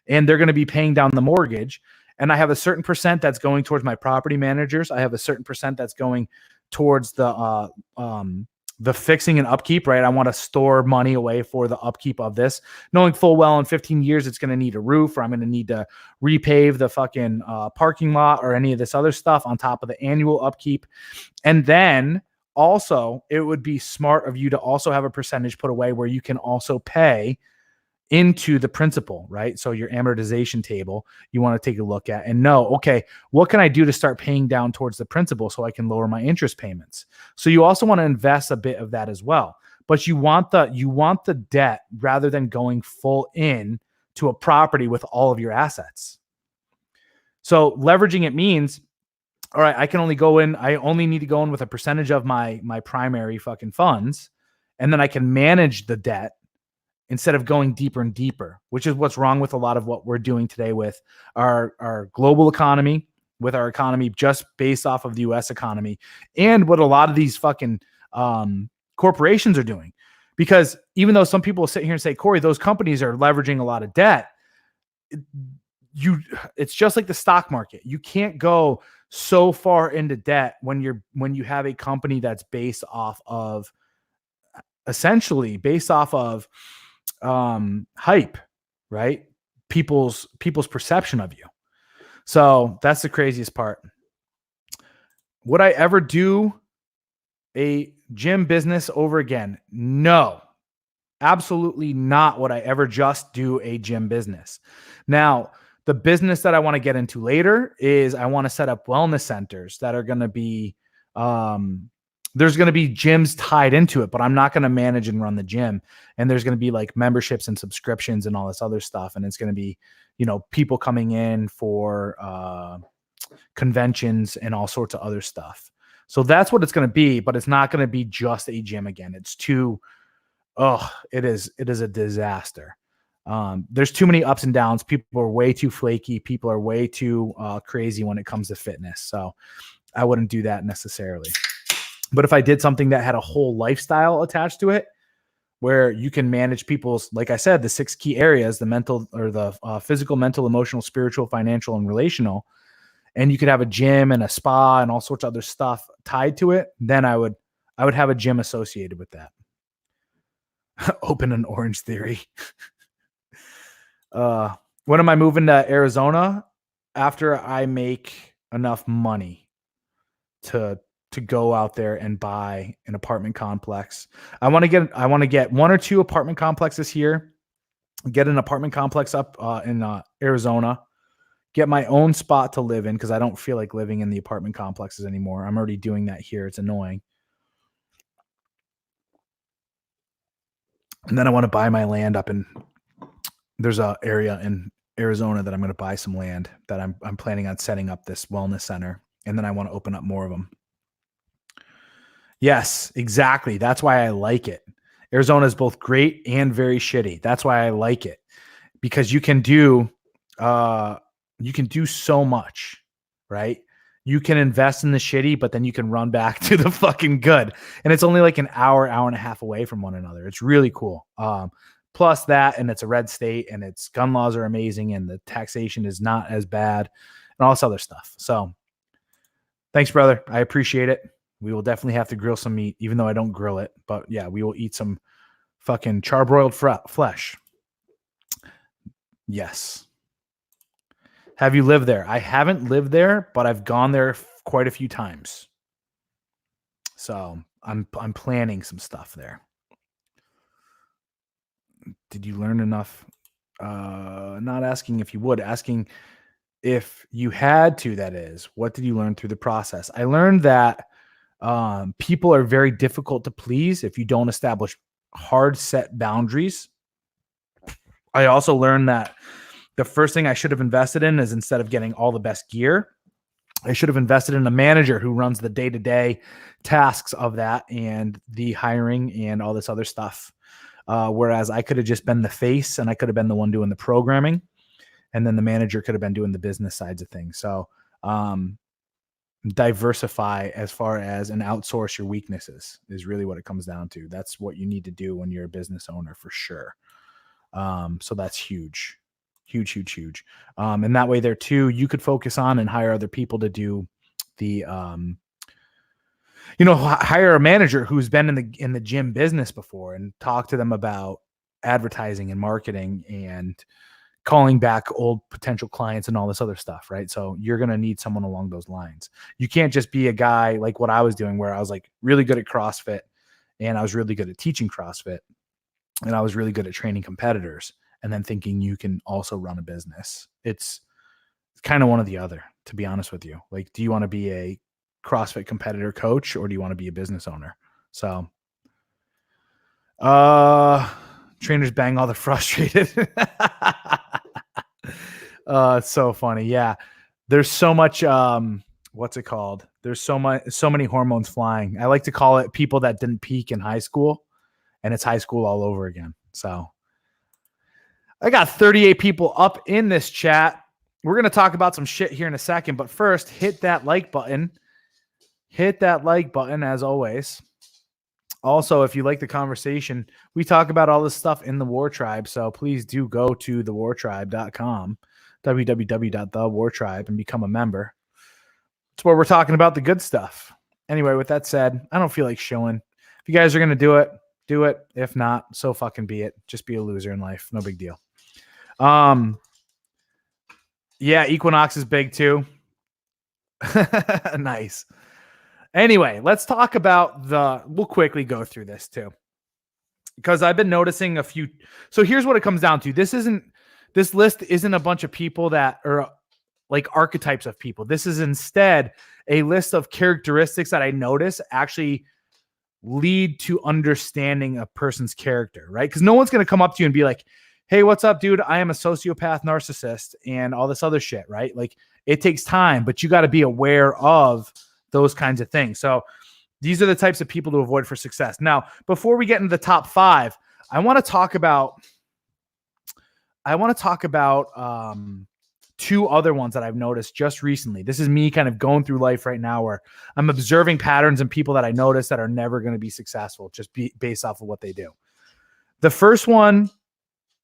and they're going to be paying down the mortgage. And I have a certain percent that's going towards my property managers. I have a certain percent that's going towards the fixing and upkeep, right? I want to store money away for the upkeep of this, knowing full well in 15 years, it's going to need a roof, or I'm going to need to repave the fucking parking lot or any of this other stuff on top of the annual upkeep. And then also, it would be smart of you to also have a percentage put away where you can also pay into the principal, right? So your amortization table, you want to take a look at and know, okay, what can I do to start paying down towards the principal so I can lower my interest payments? So you also want to invest a bit of that as well. But you want the debt rather than going full in to a property with all of your assets. So leveraging it means, all right, I only need to go in with a percentage of my primary fucking funds, and then I can manage the debt instead of going deeper and deeper, which is what's wrong with a lot of what we're doing today with our global economy, with our economy just based off of the US economy, and what a lot of these fucking corporations are doing. Because even though some people sit here and say, Corey, those companies are leveraging a lot of debt, it's just like the stock market. You can't go so far into debt when you have a company that's based off of hype, right? People's perception of you. So that's the craziest part. Would I ever do a gym business over again? No, absolutely not would I ever just do a gym business. Now, the business that I want to get into later is I want to set up wellness centers that are going to be there's going to be gyms tied into it, but I'm not going to manage and run the gym. And there's going to be like memberships and subscriptions and all this other stuff. And it's going to be, people coming in for conventions and all sorts of other stuff. So that's what it's going to be, but it's not going to be just a gym again. It is a disaster. There's too many ups and downs. People are way too flaky. People are way too crazy when it comes to fitness. So I wouldn't do that necessarily. But if I did something that had a whole lifestyle attached to it, where you can manage people's, like I said, the 6 key areas, the mental or the physical, mental, emotional, spiritual, financial, and relational, and you could have a gym and a spa and all sorts of other stuff tied to it, then I would have a gym associated with that. Open an Orange Theory. When am I moving to Arizona? After I make enough money to go out there and buy an apartment complex. I want to get 1 or 2 apartment complexes here, get an apartment complex up in Arizona, get my own spot to live in, because I don't feel like living in the apartment complexes anymore. I'm already doing that here. It's annoying. And then I want to buy my land up in, there's a area in Arizona that I'm going to buy some land that I'm planning on setting up this wellness center. And then I want to open up more of them. Yes, exactly. That's why I like it. Arizona is both great and very shitty. That's why I like it, because you can do so much, right? You can invest in the shitty, but then you can run back to the fucking good. And it's only like an hour and a half away from one another. It's really cool. Plus that, and it's a red state, and its gun laws are amazing, and the taxation is not as bad, and all this other stuff. So thanks, brother. I appreciate it. We will definitely have to grill some meat, even though I don't grill it. But yeah, we will eat some fucking charbroiled flesh. Yes. Have you lived there? I haven't lived there, but I've gone there quite a few times. So I'm planning some stuff there. Did you learn enough? Not asking if you would, asking if you had to, that is. What did you learn through the process? I learned that people are very difficult to please if you don't establish hard set boundaries. I also learned that the first thing I should have invested in is, instead of getting all the best gear, I should have invested in a manager who runs the day-to-day tasks of that and the hiring and all this other stuff. Whereas I could have just been the face, and I could have been the one doing the programming, and then the manager could have been doing the business sides of things. So diversify as far as, and outsource your weaknesses is really what it comes down to. That's what you need to do when you're a business owner, for sure. So that's huge. And that way there too, you could focus on and hire other people to do the, hire a manager who's been in the gym business before, and talk to them about advertising and marketing and calling back old potential clients and all this other stuff, right? So you're going to need someone along those lines. You can't just be a guy like what I was doing, where I was like really good at CrossFit, and I was really good at teaching CrossFit, and I was really good at training competitors, and then thinking you can also run a business. It's kind of one or the other, to be honest with you. Like, do you want to be a CrossFit competitor coach, or do you want to be a business owner? So, trainers bang all the frustrated. It's so funny. Yeah. There's so much, what's it called? There's so many hormones flying. I like to call it people that didn't peak in high school, and it's high school all over again. So I got 38 people up in this chat. We're going to talk about some shit here in a second, but first, hit that like button. Hit that like button, as always. Also, if you like the conversation, we talk about all this stuff in the War Tribe, so please do go to thewartribe.com, www.thewartribe, and become a member. It's where we're talking about the good stuff. Anyway, with that said, I don't feel like showing. If you guys are going to do it, do it. If not, so fucking be it. Just be a loser in life. No big deal. Yeah, Equinox is big too. Nice. Anyway, let's talk about we'll quickly go through this too, because I've been noticing a few. So here's what it comes down to. This list isn't a bunch of people that are like archetypes of people. This is instead a list of characteristics that I notice actually lead to understanding a person's character, right? Because no one's going to come up to you and be like, hey, what's up, dude? I am a sociopath narcissist and all this other shit, right? Like, it takes time, but you got to be aware of those kinds of things. So these are the types of people to avoid for success. Now, before we get into the top 5, I want to talk about 2 other ones that I've noticed just recently. This is me kind of going through life right now where I'm observing patterns in people that I notice that are never going to be successful just based off of what they do. The first one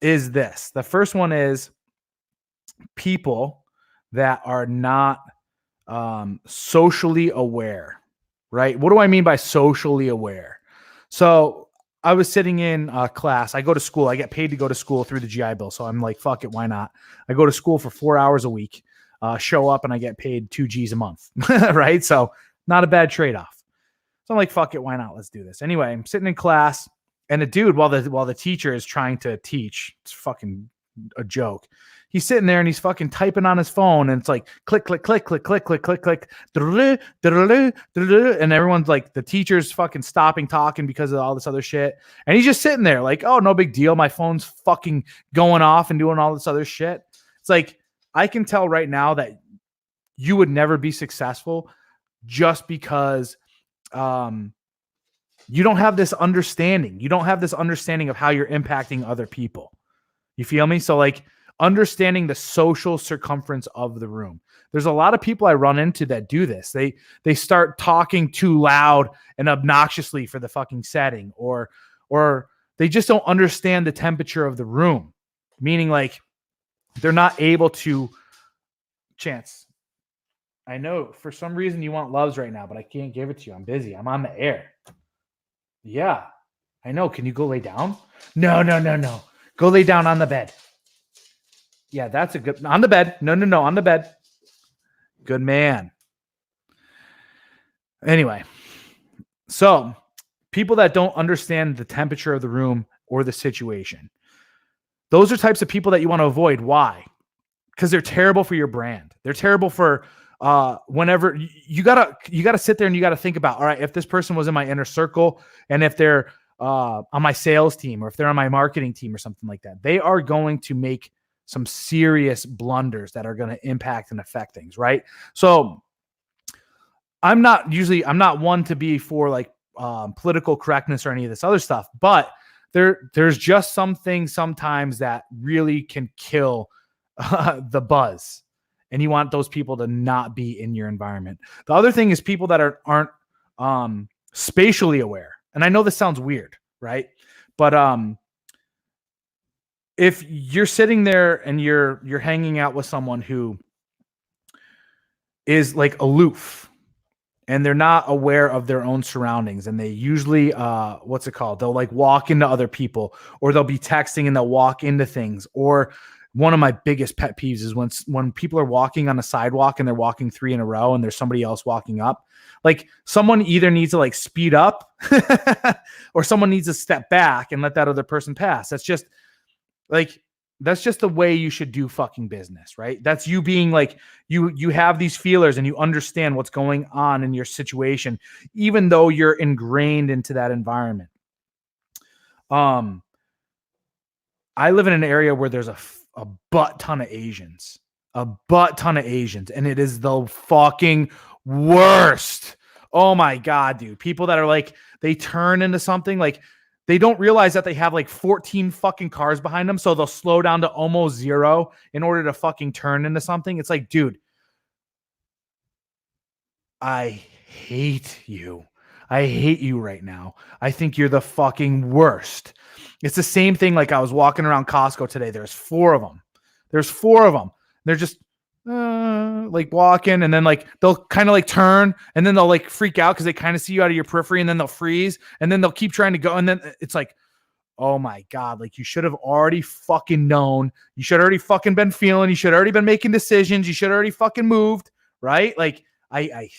is this. The first one is people that are not socially aware, right? What do I mean by socially aware? So I was sitting in class. I go to school. I get paid to go to school through the GI Bill. So I'm like, fuck it, why not? I go to school for 4 hours a week, show up, and I get paid 2 G's a month, right? So not a bad trade-off. So I'm like, fuck it, why not? Let's do this. Anyway, I'm sitting in class, and a dude, while the teacher is trying to teach, it's fucking a joke. He's sitting there and he's fucking typing on his phone, and it's like click, click, click, click, click, click, click, click, and everyone's like, the teacher's fucking stopping talking because of all this other shit. And he's just sitting there like, oh, no big deal. My phone's fucking going off and doing all this other shit. It's like, I can tell right now that you would never be successful just because you don't have this understanding. You don't have this understanding of how you're impacting other people. You feel me? So like understanding the social circumference of the room. There's a lot of people I run into that do this. They start talking too loud and obnoxiously for the fucking setting, or they just don't understand the temperature of the room. Meaning like they're not able to. Chance, I know for some reason you want loves right now, but I can't give it to you. I'm busy. I'm on the air. Yeah, I know. Can you go lay down? No. Go lay down on the bed. Yeah, that's a good... On the bed. No, on the bed. Good man. Anyway, so people that don't understand the temperature of the room or the situation, those are types of people that you want to avoid. Why? Because they're terrible for your brand. They're terrible for whenever you gotta sit there and you gotta think about, all right, if this person was in my inner circle and if they're on my sales team or if they're on my marketing team or something like that, they are going to make some serious blunders that are going to impact and affect things, right? So I'm not one to be for like political correctness or any of this other stuff, but there's just some things sometimes that really can kill the buzz, and you want those people to not be in your environment. The other thing is people that aren't spatially aware. And I know this sounds weird, right? But if you're sitting there and you're hanging out with someone who is like aloof and they're not aware of their own surroundings, and they usually they'll like walk into other people, or they'll be texting and they'll walk into things. Or one of my biggest pet peeves is when people are walking on a sidewalk and they're walking 3 in a row and there's somebody else walking up. Like, someone either needs to like speed up or someone needs to step back and let that other person pass. That's just the way you should do fucking business, right? That's you being like, you have these feelers and you understand what's going on in your situation, even though you're ingrained into that environment. I live in an area where there's a butt ton of Asians, and it is the fucking worst. Oh my God, dude. People that are like, they turn into something, like they don't realize that they have like 14 fucking cars behind them. So they'll slow down to almost zero in order to fucking turn into something. It's like, dude, I hate you. I hate you right now. I think you're the fucking worst. It's the same thing. Like, I was walking around Costco today. There's 4 of them. They're just like walking, and then like they'll kind of like turn, and then they'll like freak out because they kind of see you out of your periphery, and then they'll freeze, and then they'll keep trying to go, and then it's like, oh my God, like you should have already fucking known. You should already fucking been feeling. You should already been making decisions. You should already fucking moved, right? Like I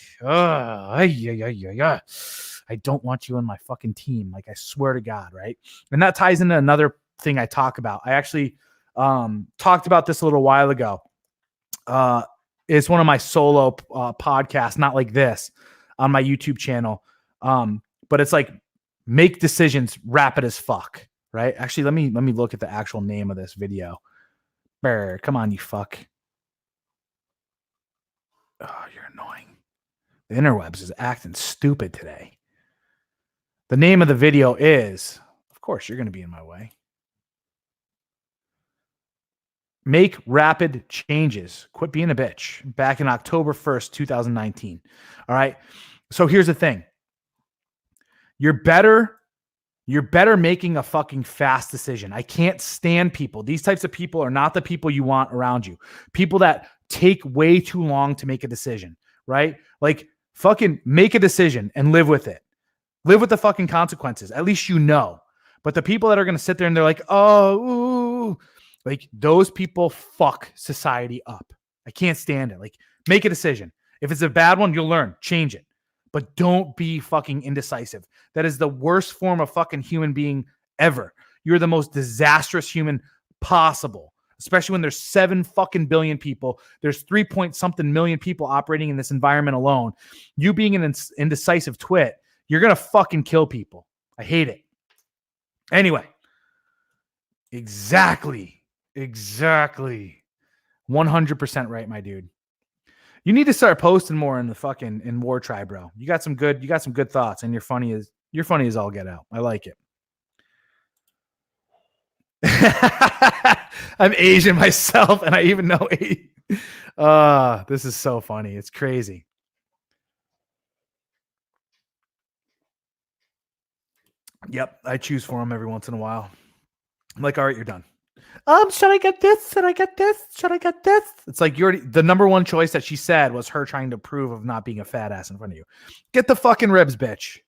don't want you on my fucking team. Like, I swear to God, right? And that ties into another thing I talk about. I actually talked about this a little while ago. It's one of my solo podcasts, not like this, on my YouTube channel. But it's like make decisions rapid as fuck, right? Actually, let me look at the actual name of this video. Brr, come on, you fuck. Oh, you're annoying. The interwebs is acting stupid today. The name of the video is, of course, you're going to be in my way. Make rapid changes. Quit being a bitch. Back in October 1st, 2019. All right. So here's the thing. You're better making a fucking fast decision. I can't stand people. These types of people are not the people you want around you. People that take way too long to make a decision, right? Like fucking make a decision and live with it. Live with the fucking consequences. At least you know. But the people that are going to sit there and they're like, oh, ooh, like those people fuck society up. I can't stand it. Like make a decision. If it's a bad one, you'll learn. Change it. But don't be fucking indecisive. That is the worst form of fucking human being ever. You're the most disastrous human possible, especially when there's 7 fucking billion people. There's 3 point something million people operating in this environment alone. You being an indecisive twit, you're going to fucking kill people. I hate it. Anyway. Exactly. 100% right, my dude. You need to start posting more in the fucking in WarTribe, bro. You got some good thoughts, and you're funny as all get out. I like it. I'm Asian myself, and I even know this is so funny. It's crazy. Yep, I choose for him every once in a while. I'm like, all right, you're done. Should I get this? Should I get this? Should I get this? It's like the number one choice that she said was her trying to prove of not being a fat ass in front of you. Get the fucking ribs, bitch.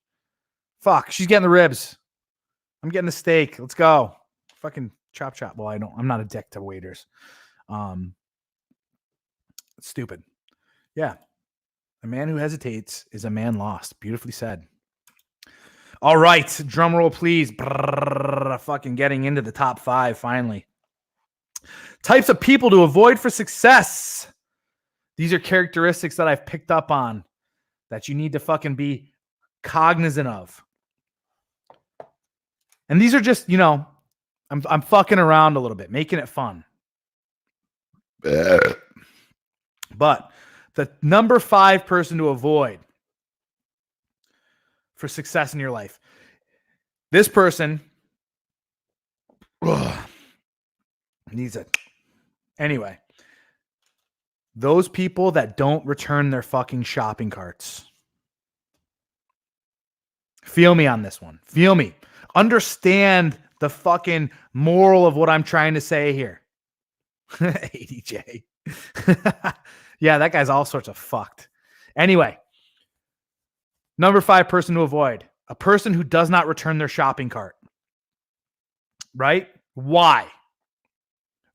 Fuck, she's getting the ribs. I'm getting the steak. Let's go. Fucking chop. Well, I'm not a dick to waiters. Stupid. Yeah. A man who hesitates is a man lost. Beautifully said. All right. Drum roll, please. Fucking getting into the top 5 finally. Types of people to avoid for success. These are characteristics that I've picked up on that you need to fucking be cognizant of. And these are just, I'm fucking around a little bit, making it fun. But the number 5 person to avoid for success in your life. This person needs it. Anyway, those people that don't return their fucking shopping carts. Feel me on this one. Feel me. Understand the fucking moral of what I'm trying to say here. ADJ. Yeah, that guy's all sorts of fucked. Anyway, number 5 person to avoid. A person who does not return their shopping cart. Right? Why?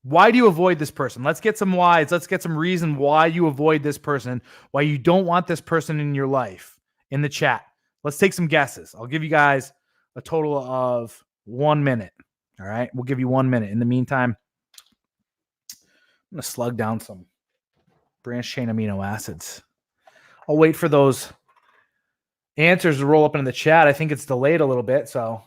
Why do you avoid this person? Let's get some whys. Let's get some reason why you avoid this person, why you don't want this person in your life in the chat. Let's take some guesses. I'll give you guys a total of 1 minute. All right? We'll give you 1 minute. In the meantime, I'm going to slug down some branched chain amino acids. I'll wait for those answers to roll up into the chat. I think it's delayed a little bit, so...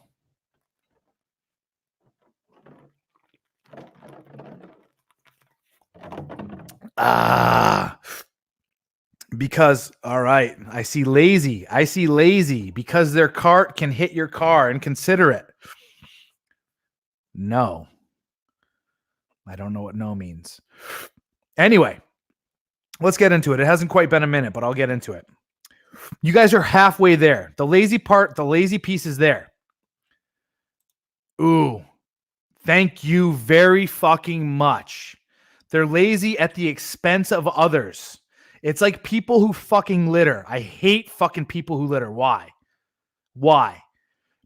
Because, all right, I see lazy because their cart can hit your car and consider it. No. I don't know what no means. Anyway, let's get into it. It hasn't quite been a minute, but I'll get into it. You guys are halfway there. The lazy piece is there. Ooh, thank you very fucking much. They're lazy at the expense of others. It's like people who fucking litter. I hate fucking people who litter. Why?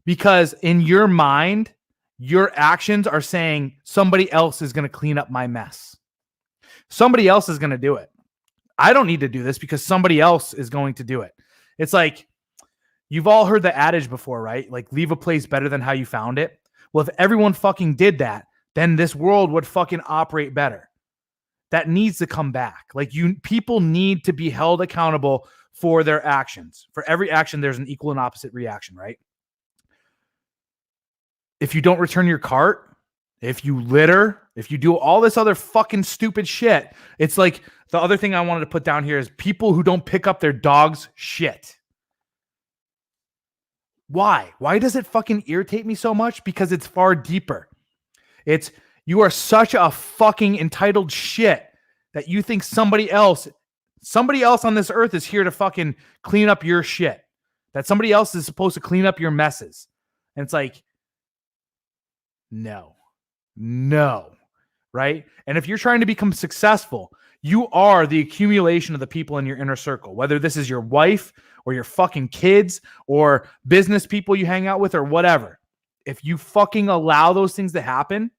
Because in your mind, your actions are saying somebody else is going to clean up my mess. Somebody else is going to do it. I don't need to do this because somebody else is going to do it. It's like, you've all heard the adage before, right? Like, leave a place better than how you found it. Well, if everyone fucking did that, then this world would fucking operate better. That needs to come back. Like, people need to be held accountable for their actions. For every action, there's an equal and opposite reaction, right? if you don't return your cart, if you litter, if you do all this other fucking stupid shit, it's like the other thing I wanted to put down here is people who don't pick up their dog's shit. Why? Why does it fucking irritate me so much? Because it's far deeper. It's you are such a fucking entitled shit that you think somebody else on this earth is here to fucking clean up your shit. That somebody else is supposed to clean up your messes. And it's like, no, right? And if you're trying to become successful, you are the accumulation of the people in your inner circle, whether this is your wife or your fucking kids or business people you hang out with or whatever. If you fucking allow those things to happen,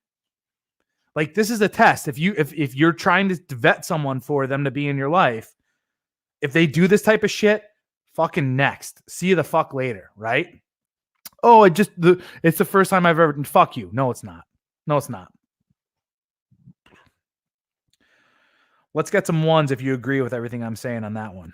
like this is a test. If you're trying to vet someone for them to be in your life, if they do this type of shit, fucking next. See you the fuck later, right? Oh, it's the first time I've ever fuck you. No, it's not. No, it's not. Let's get some ones if you agree with everything I'm saying on that one.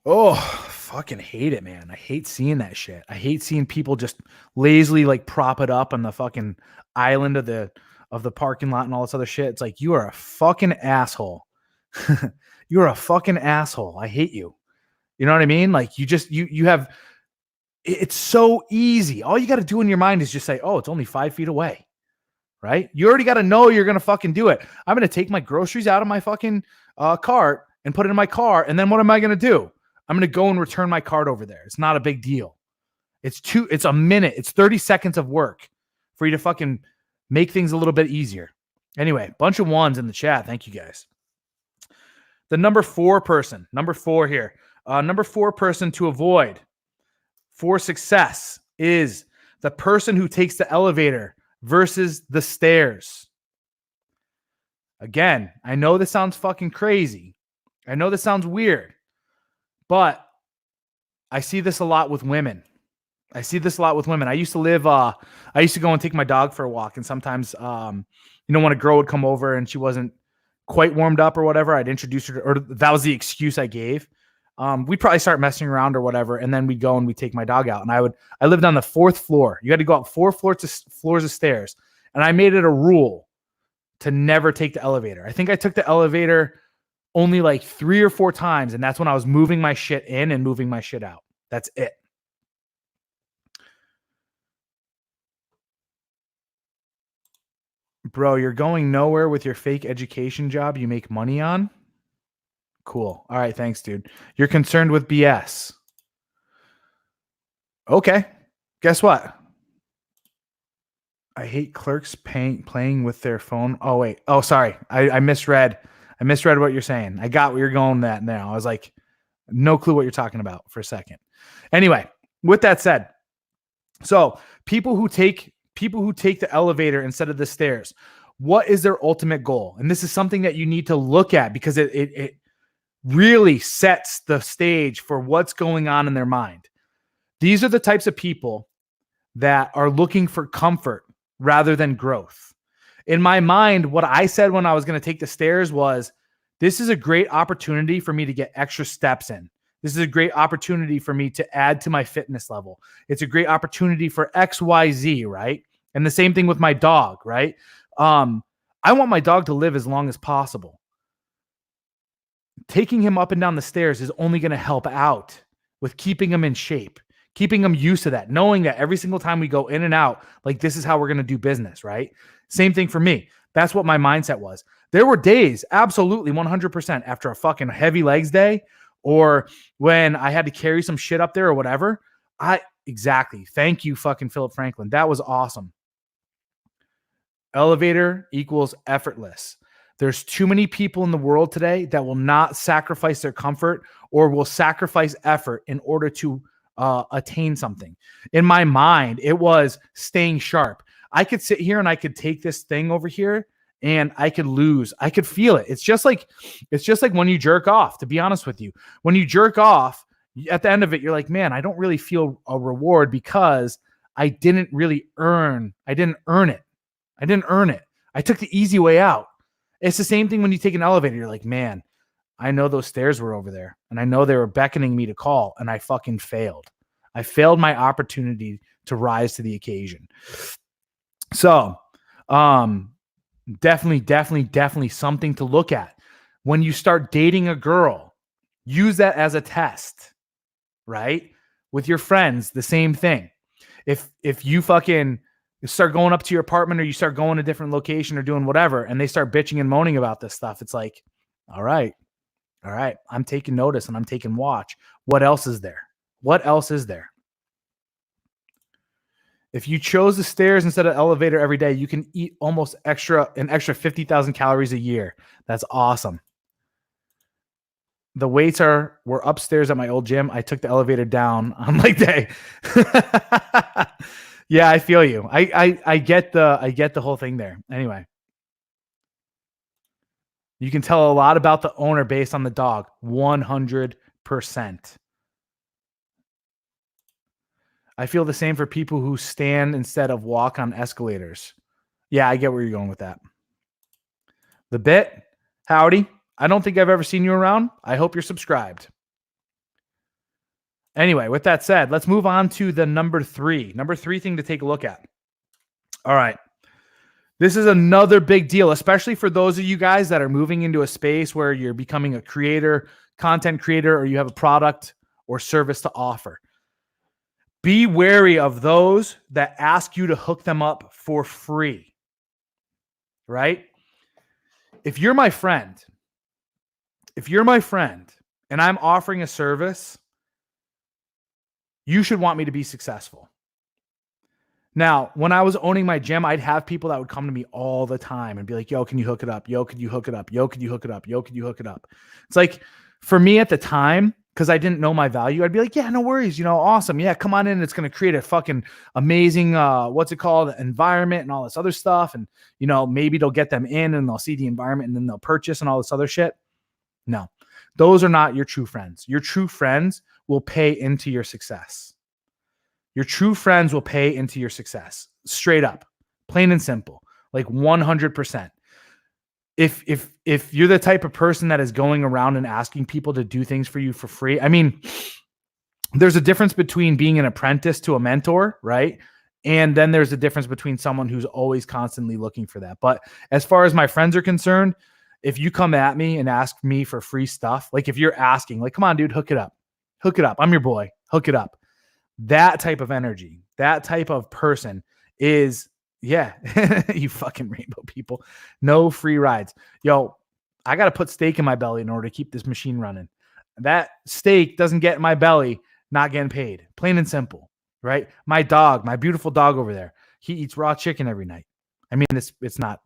Oh, fucking hate it, man. I hate seeing that shit. I hate seeing people just lazily like prop it up on the fucking island of the parking lot and all this other shit. It's like, you are a fucking asshole. You're a fucking asshole. I hate you. You know what I mean? Like you have, it's so easy. All you got to do in your mind is just say, oh, it's only 5 feet away. Right? You already got to know you're going to fucking do it. I'm going to take my groceries out of my fucking cart and put it in my car. And then what am I going to do? I'm going to go and return my cart over there. It's not a big deal. It's a minute. It's 30 seconds of work for you to fucking make things a little bit easier. Anyway, bunch of ones in the chat. Thank you guys. The number four person to avoid for success is the person who takes the elevator versus the stairs. Again, I know this sounds fucking crazy. I know this sounds weird, but I see this a lot with women. I used to go and take my dog for a walk, and sometimes, when a girl would come over and she wasn't quite warmed up or whatever, I'd introduce her or that was the excuse I gave. We'd probably start messing around or whatever, and then we'd go and we'd take my dog out. And I lived on the 4th floor. You had to go up 4 floors of stairs, and I made it a rule to never take the elevator. I think I took the elevator only like 3 or 4 times, and that's when I was moving my shit in and moving my shit out. That's it. Bro, you're going nowhere with your fake education job you make money on? Cool. All right, thanks, dude. You're concerned with BS. Okay. Guess what? I hate clerks playing with their phone. Oh, wait. Oh, sorry. I misread. I misread what you're saying. I got what you're going at now. I was like, no clue what you're talking about for a second. Anyway, with that said, so people who take the elevator instead of the stairs, what is their ultimate goal? And this is something that you need to look at because it really sets the stage for what's going on in their mind. These are the types of people that are looking for comfort rather than growth. In my mind, what I said when I was going to take the stairs was, this is a great opportunity for me to get extra steps in. This is a great opportunity for me to add to my fitness level. It's a great opportunity for XYZ, right? And the same thing with my dog, right? I want my dog to live as long as possible. Taking him up and down the stairs is only going to help out with keeping him in shape, keeping him used to that, knowing that every single time we go in and out, like this is how we're going to do business, right? Same thing for me. That's what my mindset was. There were days, absolutely 100%, after a fucking heavy legs day or when I had to carry some shit up there or whatever. Exactly. Thank you, fucking Philip Franklin. That was awesome. Elevator equals effortless. There's too many people in the world today that will not sacrifice their comfort or will sacrifice effort in order to attain something. In my mind, it was staying sharp. I could sit here and I could take this thing over here and I could lose. I could feel it. It's just like when you jerk off, to be honest with you. When you jerk off, at the end of it, you're like, man, I don't really feel a reward because I didn't earn it. I took the easy way out. It's the same thing when you take an elevator. You're like, man, I know those stairs were over there, and I know they were beckoning me to call, and I fucking failed. I failed my opportunity to rise to the occasion. So, definitely something to look at. When you start dating a girl, use that as a test, right? With your friends, the same thing. If you fucking start going up to your apartment, or you start going to a different location, or doing whatever, and they start bitching and moaning about this stuff, it's like, all right, I'm taking notice and I'm taking watch. What else is there? What else is there? If you chose the stairs instead of elevator every day, you can eat almost an extra 50,000 calories a year. That's awesome. The weights were upstairs at my old gym. I took the elevator down on leg day. Yeah, I feel you. I get the whole thing there. Anyway, you can tell a lot about the owner based on the dog. 100%. I feel the same for people who stand instead of walk on escalators. Yeah, I get where you're going with that. The bit, howdy. I don't think I've ever seen you around. I hope you're subscribed. Anyway, with that said, let's move on to the number three thing to take a look at. All right. This is another big deal, especially for those of you guys that are moving into a space where you're becoming a creator, content creator, or you have a product or service to offer. Be wary of those that ask you to hook them up for free, right? If you're my friend and I'm offering a service, you should want me to be successful. Now, when I was owning my gym, I'd have people that would come to me all the time and be like, yo, can you hook it up? Yo, could you hook it up? Yo, could you hook it up? Yo, could you hook it up? It's like, for me at the time, because I didn't know my value, I'd be like, yeah, no worries. Awesome. Yeah, come on in. It's going to create a fucking amazing, environment and all this other stuff. And, maybe they'll get them in and they'll see the environment and then they'll purchase and all this other shit. No, those are not your true friends. Your true friends will pay into your success. Your true friends will pay into your success. Straight up, plain and simple, like 100%. If you're the type of person that is going around and asking people to do things for you for free, I mean, there's a difference between being an apprentice to a mentor, right? And then there's a difference between someone who's always constantly looking for that. But as far as my friends are concerned, if you come at me and ask me for free stuff, like if you're asking, like, come on, dude, hook it up. I'm your boy. Hook it up. That type of energy, that type of person is, yeah, you fucking rainbow people. No free rides. Yo, I got to put steak in my belly in order to keep this machine running. That steak doesn't get in my belly, not getting paid. Plain and simple, right? My dog, my beautiful dog over there, he eats raw chicken every night. I mean, it's not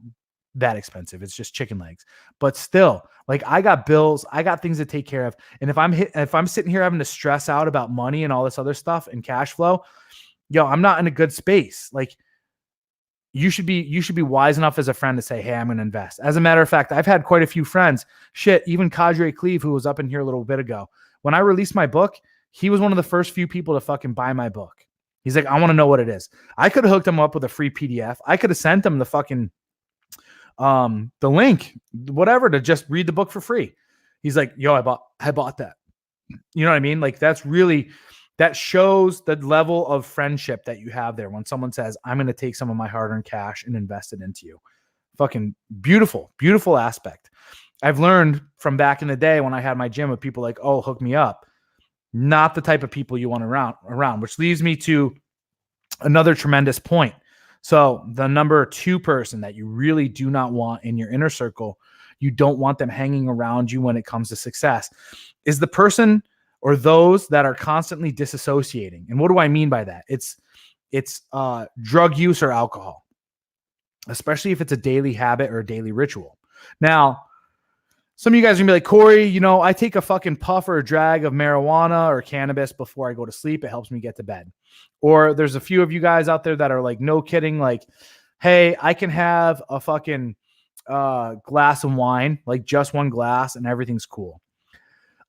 that expensive. It's just chicken legs. But still, like, I got bills, I got things to take care of. And if I'm sitting here having to stress out about money and all this other stuff and cash flow, yo, I'm not in a good space. Like, you should be wise enough as a friend to say, hey, I'm going to invest. As a matter of fact, I've had quite a few friends. Shit, even Cadre Cleve, who was up in here a little bit ago. When I released my book, he was one of the first few people to fucking buy my book. He's like, I want to know what it is. I could have hooked him up with a free PDF. I could have sent him the fucking the link, whatever, to just read the book for free. He's like, yo, I bought that. You know what I mean? Like, that shows the level of friendship that you have there when someone says, I'm going to take some of my hard-earned cash and invest it into you. Fucking beautiful, beautiful aspect. I've learned from back in the day when I had my gym with people like, oh, hook me up. Not the type of people you want around, which leads me to another tremendous point. So the number 2 person that you really do not want in your inner circle, you don't want them hanging around you when it comes to success, is the person or those that are constantly disassociating. And what do I mean by that? It's drug use or alcohol, especially if it's a daily habit or a daily ritual. Now, some of you guys are gonna be like, Corey, I take a fucking puff or a drag of marijuana or cannabis before I go to sleep. It helps me get to bed. Or there's a few of you guys out there that are like, no kidding, like, hey, I can have a fucking glass of wine, like just one glass, and everything's cool.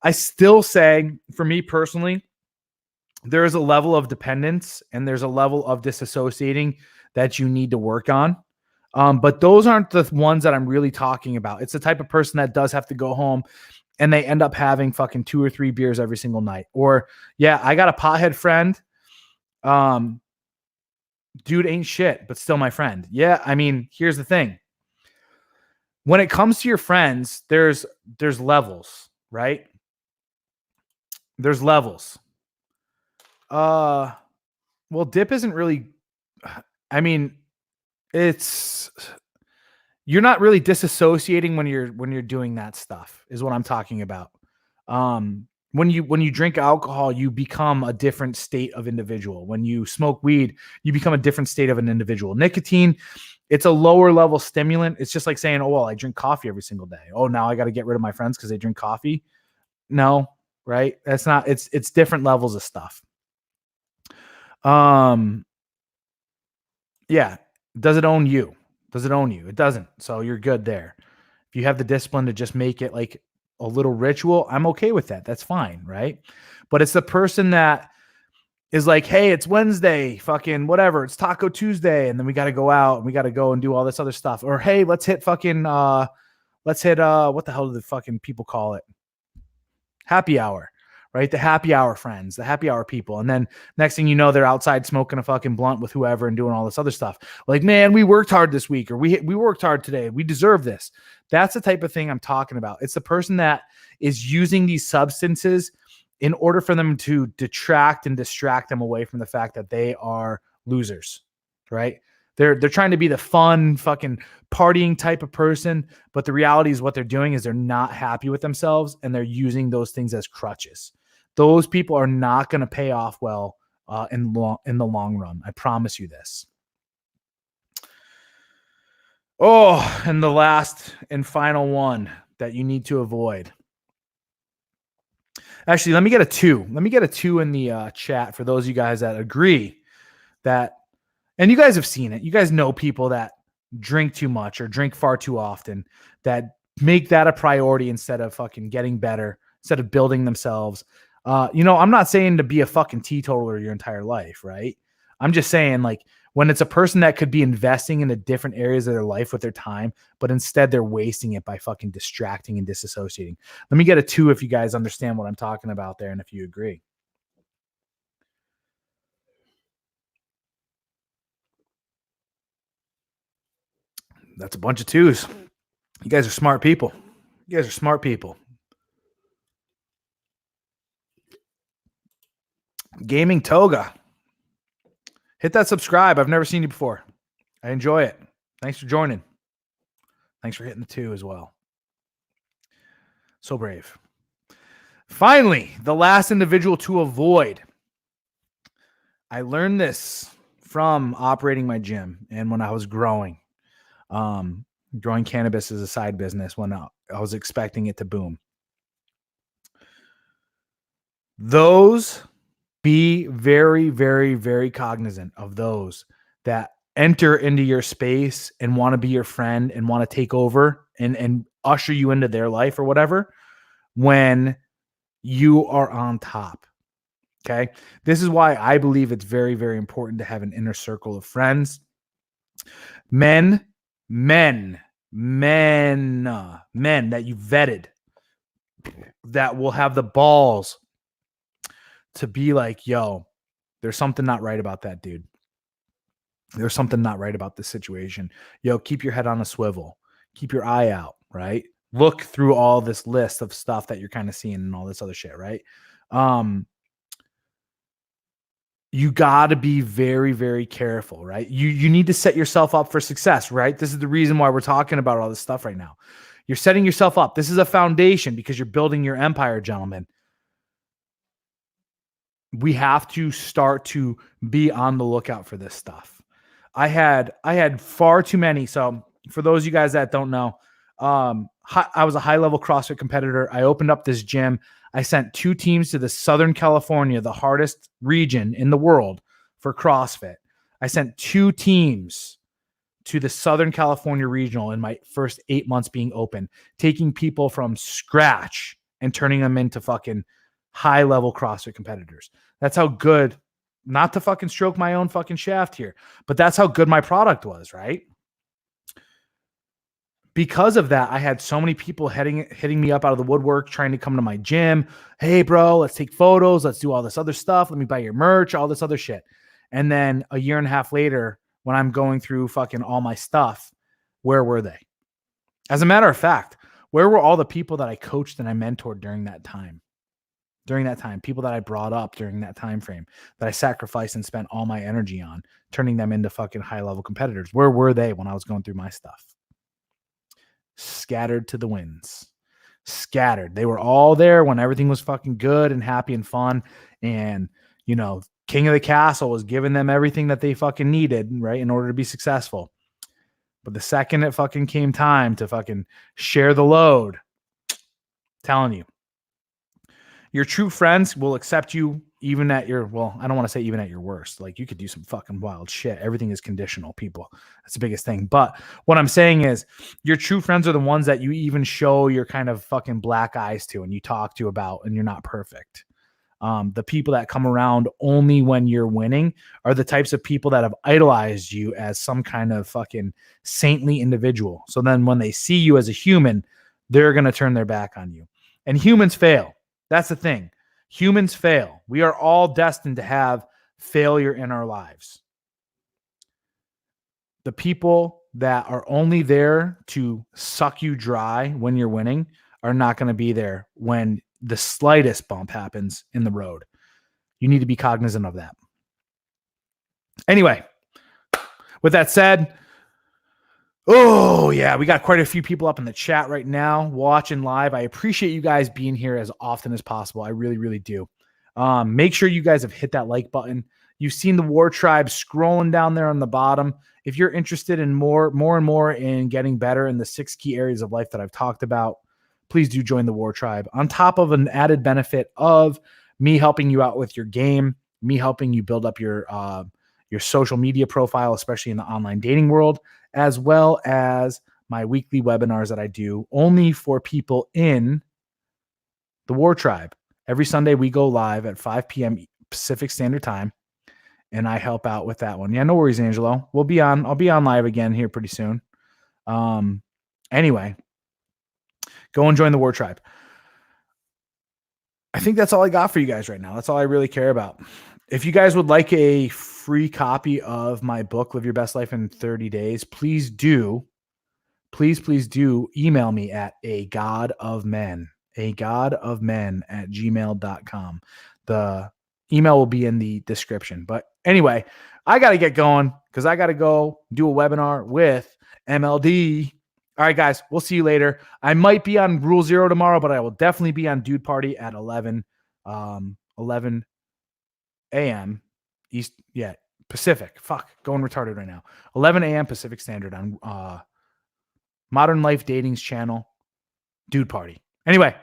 I still say, for me personally, there is a level of dependence and there's a level of disassociating that you need to work on. But those aren't the ones that I'm really talking about. It's the type of person that does have to go home and they end up having fucking 2 or 3 beers every single night. Or yeah, I got a pothead friend. Dude ain't shit, but still my friend. Yeah, I mean, here's the thing. When it comes to your friends, there's levels, right? There's levels. Well, dip isn't really, I mean, it's, you're not really disassociating when you're doing that stuff is what I'm talking about. When you drink alcohol, you become a different state of individual. When you smoke weed, you become a different state of an individual. Nicotine, it's a lower level stimulant. It's just like saying, oh, well, I drink coffee every single day. Oh, now I got to get rid of my friends because they drink coffee. No, right? That's not, it's different levels of stuff. Yeah. Does it own you? Does it own you? It doesn't. So you're good there. If you have the discipline to just make it like a little ritual, I'm okay with that. That's fine, right? But it's the person that is like, hey, it's Wednesday, fucking whatever. It's Taco Tuesday, and then we got to go out and we got to go and do all this other stuff. Or hey, let's hit what the hell do the fucking people call it? Happy hour, right? The happy hour friends, the happy hour people. And then next thing you know, they're outside smoking a fucking blunt with whoever and doing all this other stuff. Like, man, we worked hard this week, or we worked hard today. We deserve this. That's the type of thing I'm talking about. It's the person that is using these substances in order for them to detract and distract them away from the fact that they are losers, right? They're trying to be the fun fucking partying type of person, but the reality is what they're doing is they're not happy with themselves and they're using those things as crutches. Those people are not going to pay off well in the long run. I promise you this. Oh, and the last and final one that you need to avoid. Actually, let me get a 2. Let me get a 2 in the chat for those of you guys that agree that, and you guys have seen it. You guys know people that drink too much or drink far too often, that make that a priority instead of fucking getting better, instead of building themselves. I'm not saying to be a fucking teetotaler your entire life, right? I'm just saying, like, when it's a person that could be investing in the different areas of their life with their time, but instead they're wasting it by fucking distracting and disassociating. Let me get a 2 if you guys understand what I'm talking about there and if you agree. That's a bunch of 2s. You guys are smart people. You guys are smart people. Gaming Toga. Hit that subscribe. I've never seen you before. I enjoy it. Thanks for joining. Thanks for hitting the 2 as well. So brave. Finally, the last individual to avoid. I learned this from operating my gym and when I was growing. Growing cannabis as a side business when I was expecting it to boom. Be very, very, very cognizant of those that enter into your space and want to be your friend and want to take over and usher you into their life or whatever when you are on top. Okay. This is why I believe it's very, very important to have an inner circle of friends. Men that you vetted, that will have the balls to be like, yo, there's something not right about that dude. There's something not right about this situation. Yo, keep your head on a swivel. Keep your eye out, right? Look through all this list of stuff that you're kind of seeing and all this other shit, right? You got to be very, very careful, right? You need to set yourself up for success, right? This is the reason why we're talking about all this stuff right now. You're setting yourself up. This is a foundation because you're building your empire, gentlemen. We have to start to be on the lookout for this stuff. I had far too many. So for those of you guys that don't know, I was a high-level CrossFit competitor. I opened up this gym. I sent 2 teams to the Southern California, the hardest region in the world for CrossFit. I sent 2 teams to the Southern California regional in my first 8 months being open, taking people from scratch and turning them into fucking high-level CrossFit competitors. That's how good, not to fucking stroke my own fucking shaft here, but that's how good my product was, right? because of that, I had so many people hitting me up out of the woodwork, trying to come to my gym. Hey, bro, let's take photos. Let's do all this other stuff. Let me buy your merch, all this other shit. And then a year and a half later, when I'm going through fucking all my stuff, where were they? As a matter of fact, where were all the people that I coached and I mentored during that time? During that time, people that I brought up during that time frame that I sacrificed and spent all my energy on, turning them into fucking high-level competitors. Where were they when I was going through my stuff? Scattered to the winds. Scattered. They were all there when everything was fucking good and happy and fun. And, you know, King of the Castle was giving them everything that they fucking needed, right, in order to be successful. But the second it fucking came time to fucking share the load, telling you, your true friends will accept you even at your, well, I don't want to say even at your worst. Like, you could do some fucking wild shit. Everything is conditional, people. That's the biggest thing. But what I'm saying is your true friends are the ones that you even show your kind of fucking black eyes to and you talk to about, and you're not perfect. The people that come around only when you're winning are the types of people that have idolized you as some kind of fucking saintly individual. So then when they see you as a human, they're going to turn their back on you. And humans fail. That's the thing. Humans fail. We are all destined to have failure in our lives. The people that are only there to suck you dry when you're winning are not going to be there when the slightest bump happens in the road. You need to be cognizant of that. Anyway, with that said, oh yeah, we got quite a few people up in the chat right now watching live. I appreciate you guys being here as often as possible. I really, really do. Make sure you guys have hit that like button. You've seen the War Tribe scrolling down there on the bottom. If you're interested in more and more in getting better in the 6 key areas of life that I've talked about, please do join the War Tribe. On top of an added benefit of me helping you out with your game, me helping you build up your social media profile, especially in the online dating world, as well as my weekly webinars that I do only for people in the War Tribe. Every Sunday we go live at 5 p.m. Pacific Standard Time, and I help out with that one. Yeah, no worries, Angelo. I'll be on live again here pretty soon. Anyway, go and join the War Tribe. I think that's all I got for you guys right now. That's all I really care about. If you guys would like a free copy of my book, Live Your Best Life in 30 Days, please do email me at agodofmen@gmail.com. The email will be in the description. But anyway, I got to get going because I got to go do a webinar with MLD. All right, guys, we'll see you later. I might be on Rule Zero tomorrow, but I will definitely be on Dude Party at 11 a.m. East, Pacific. Fuck, going retarded right now. 11 a.m. Pacific Standard on Modern Life Dating's channel, Dude Party. Anyway,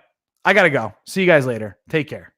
I got to go. See you guys later. Take care.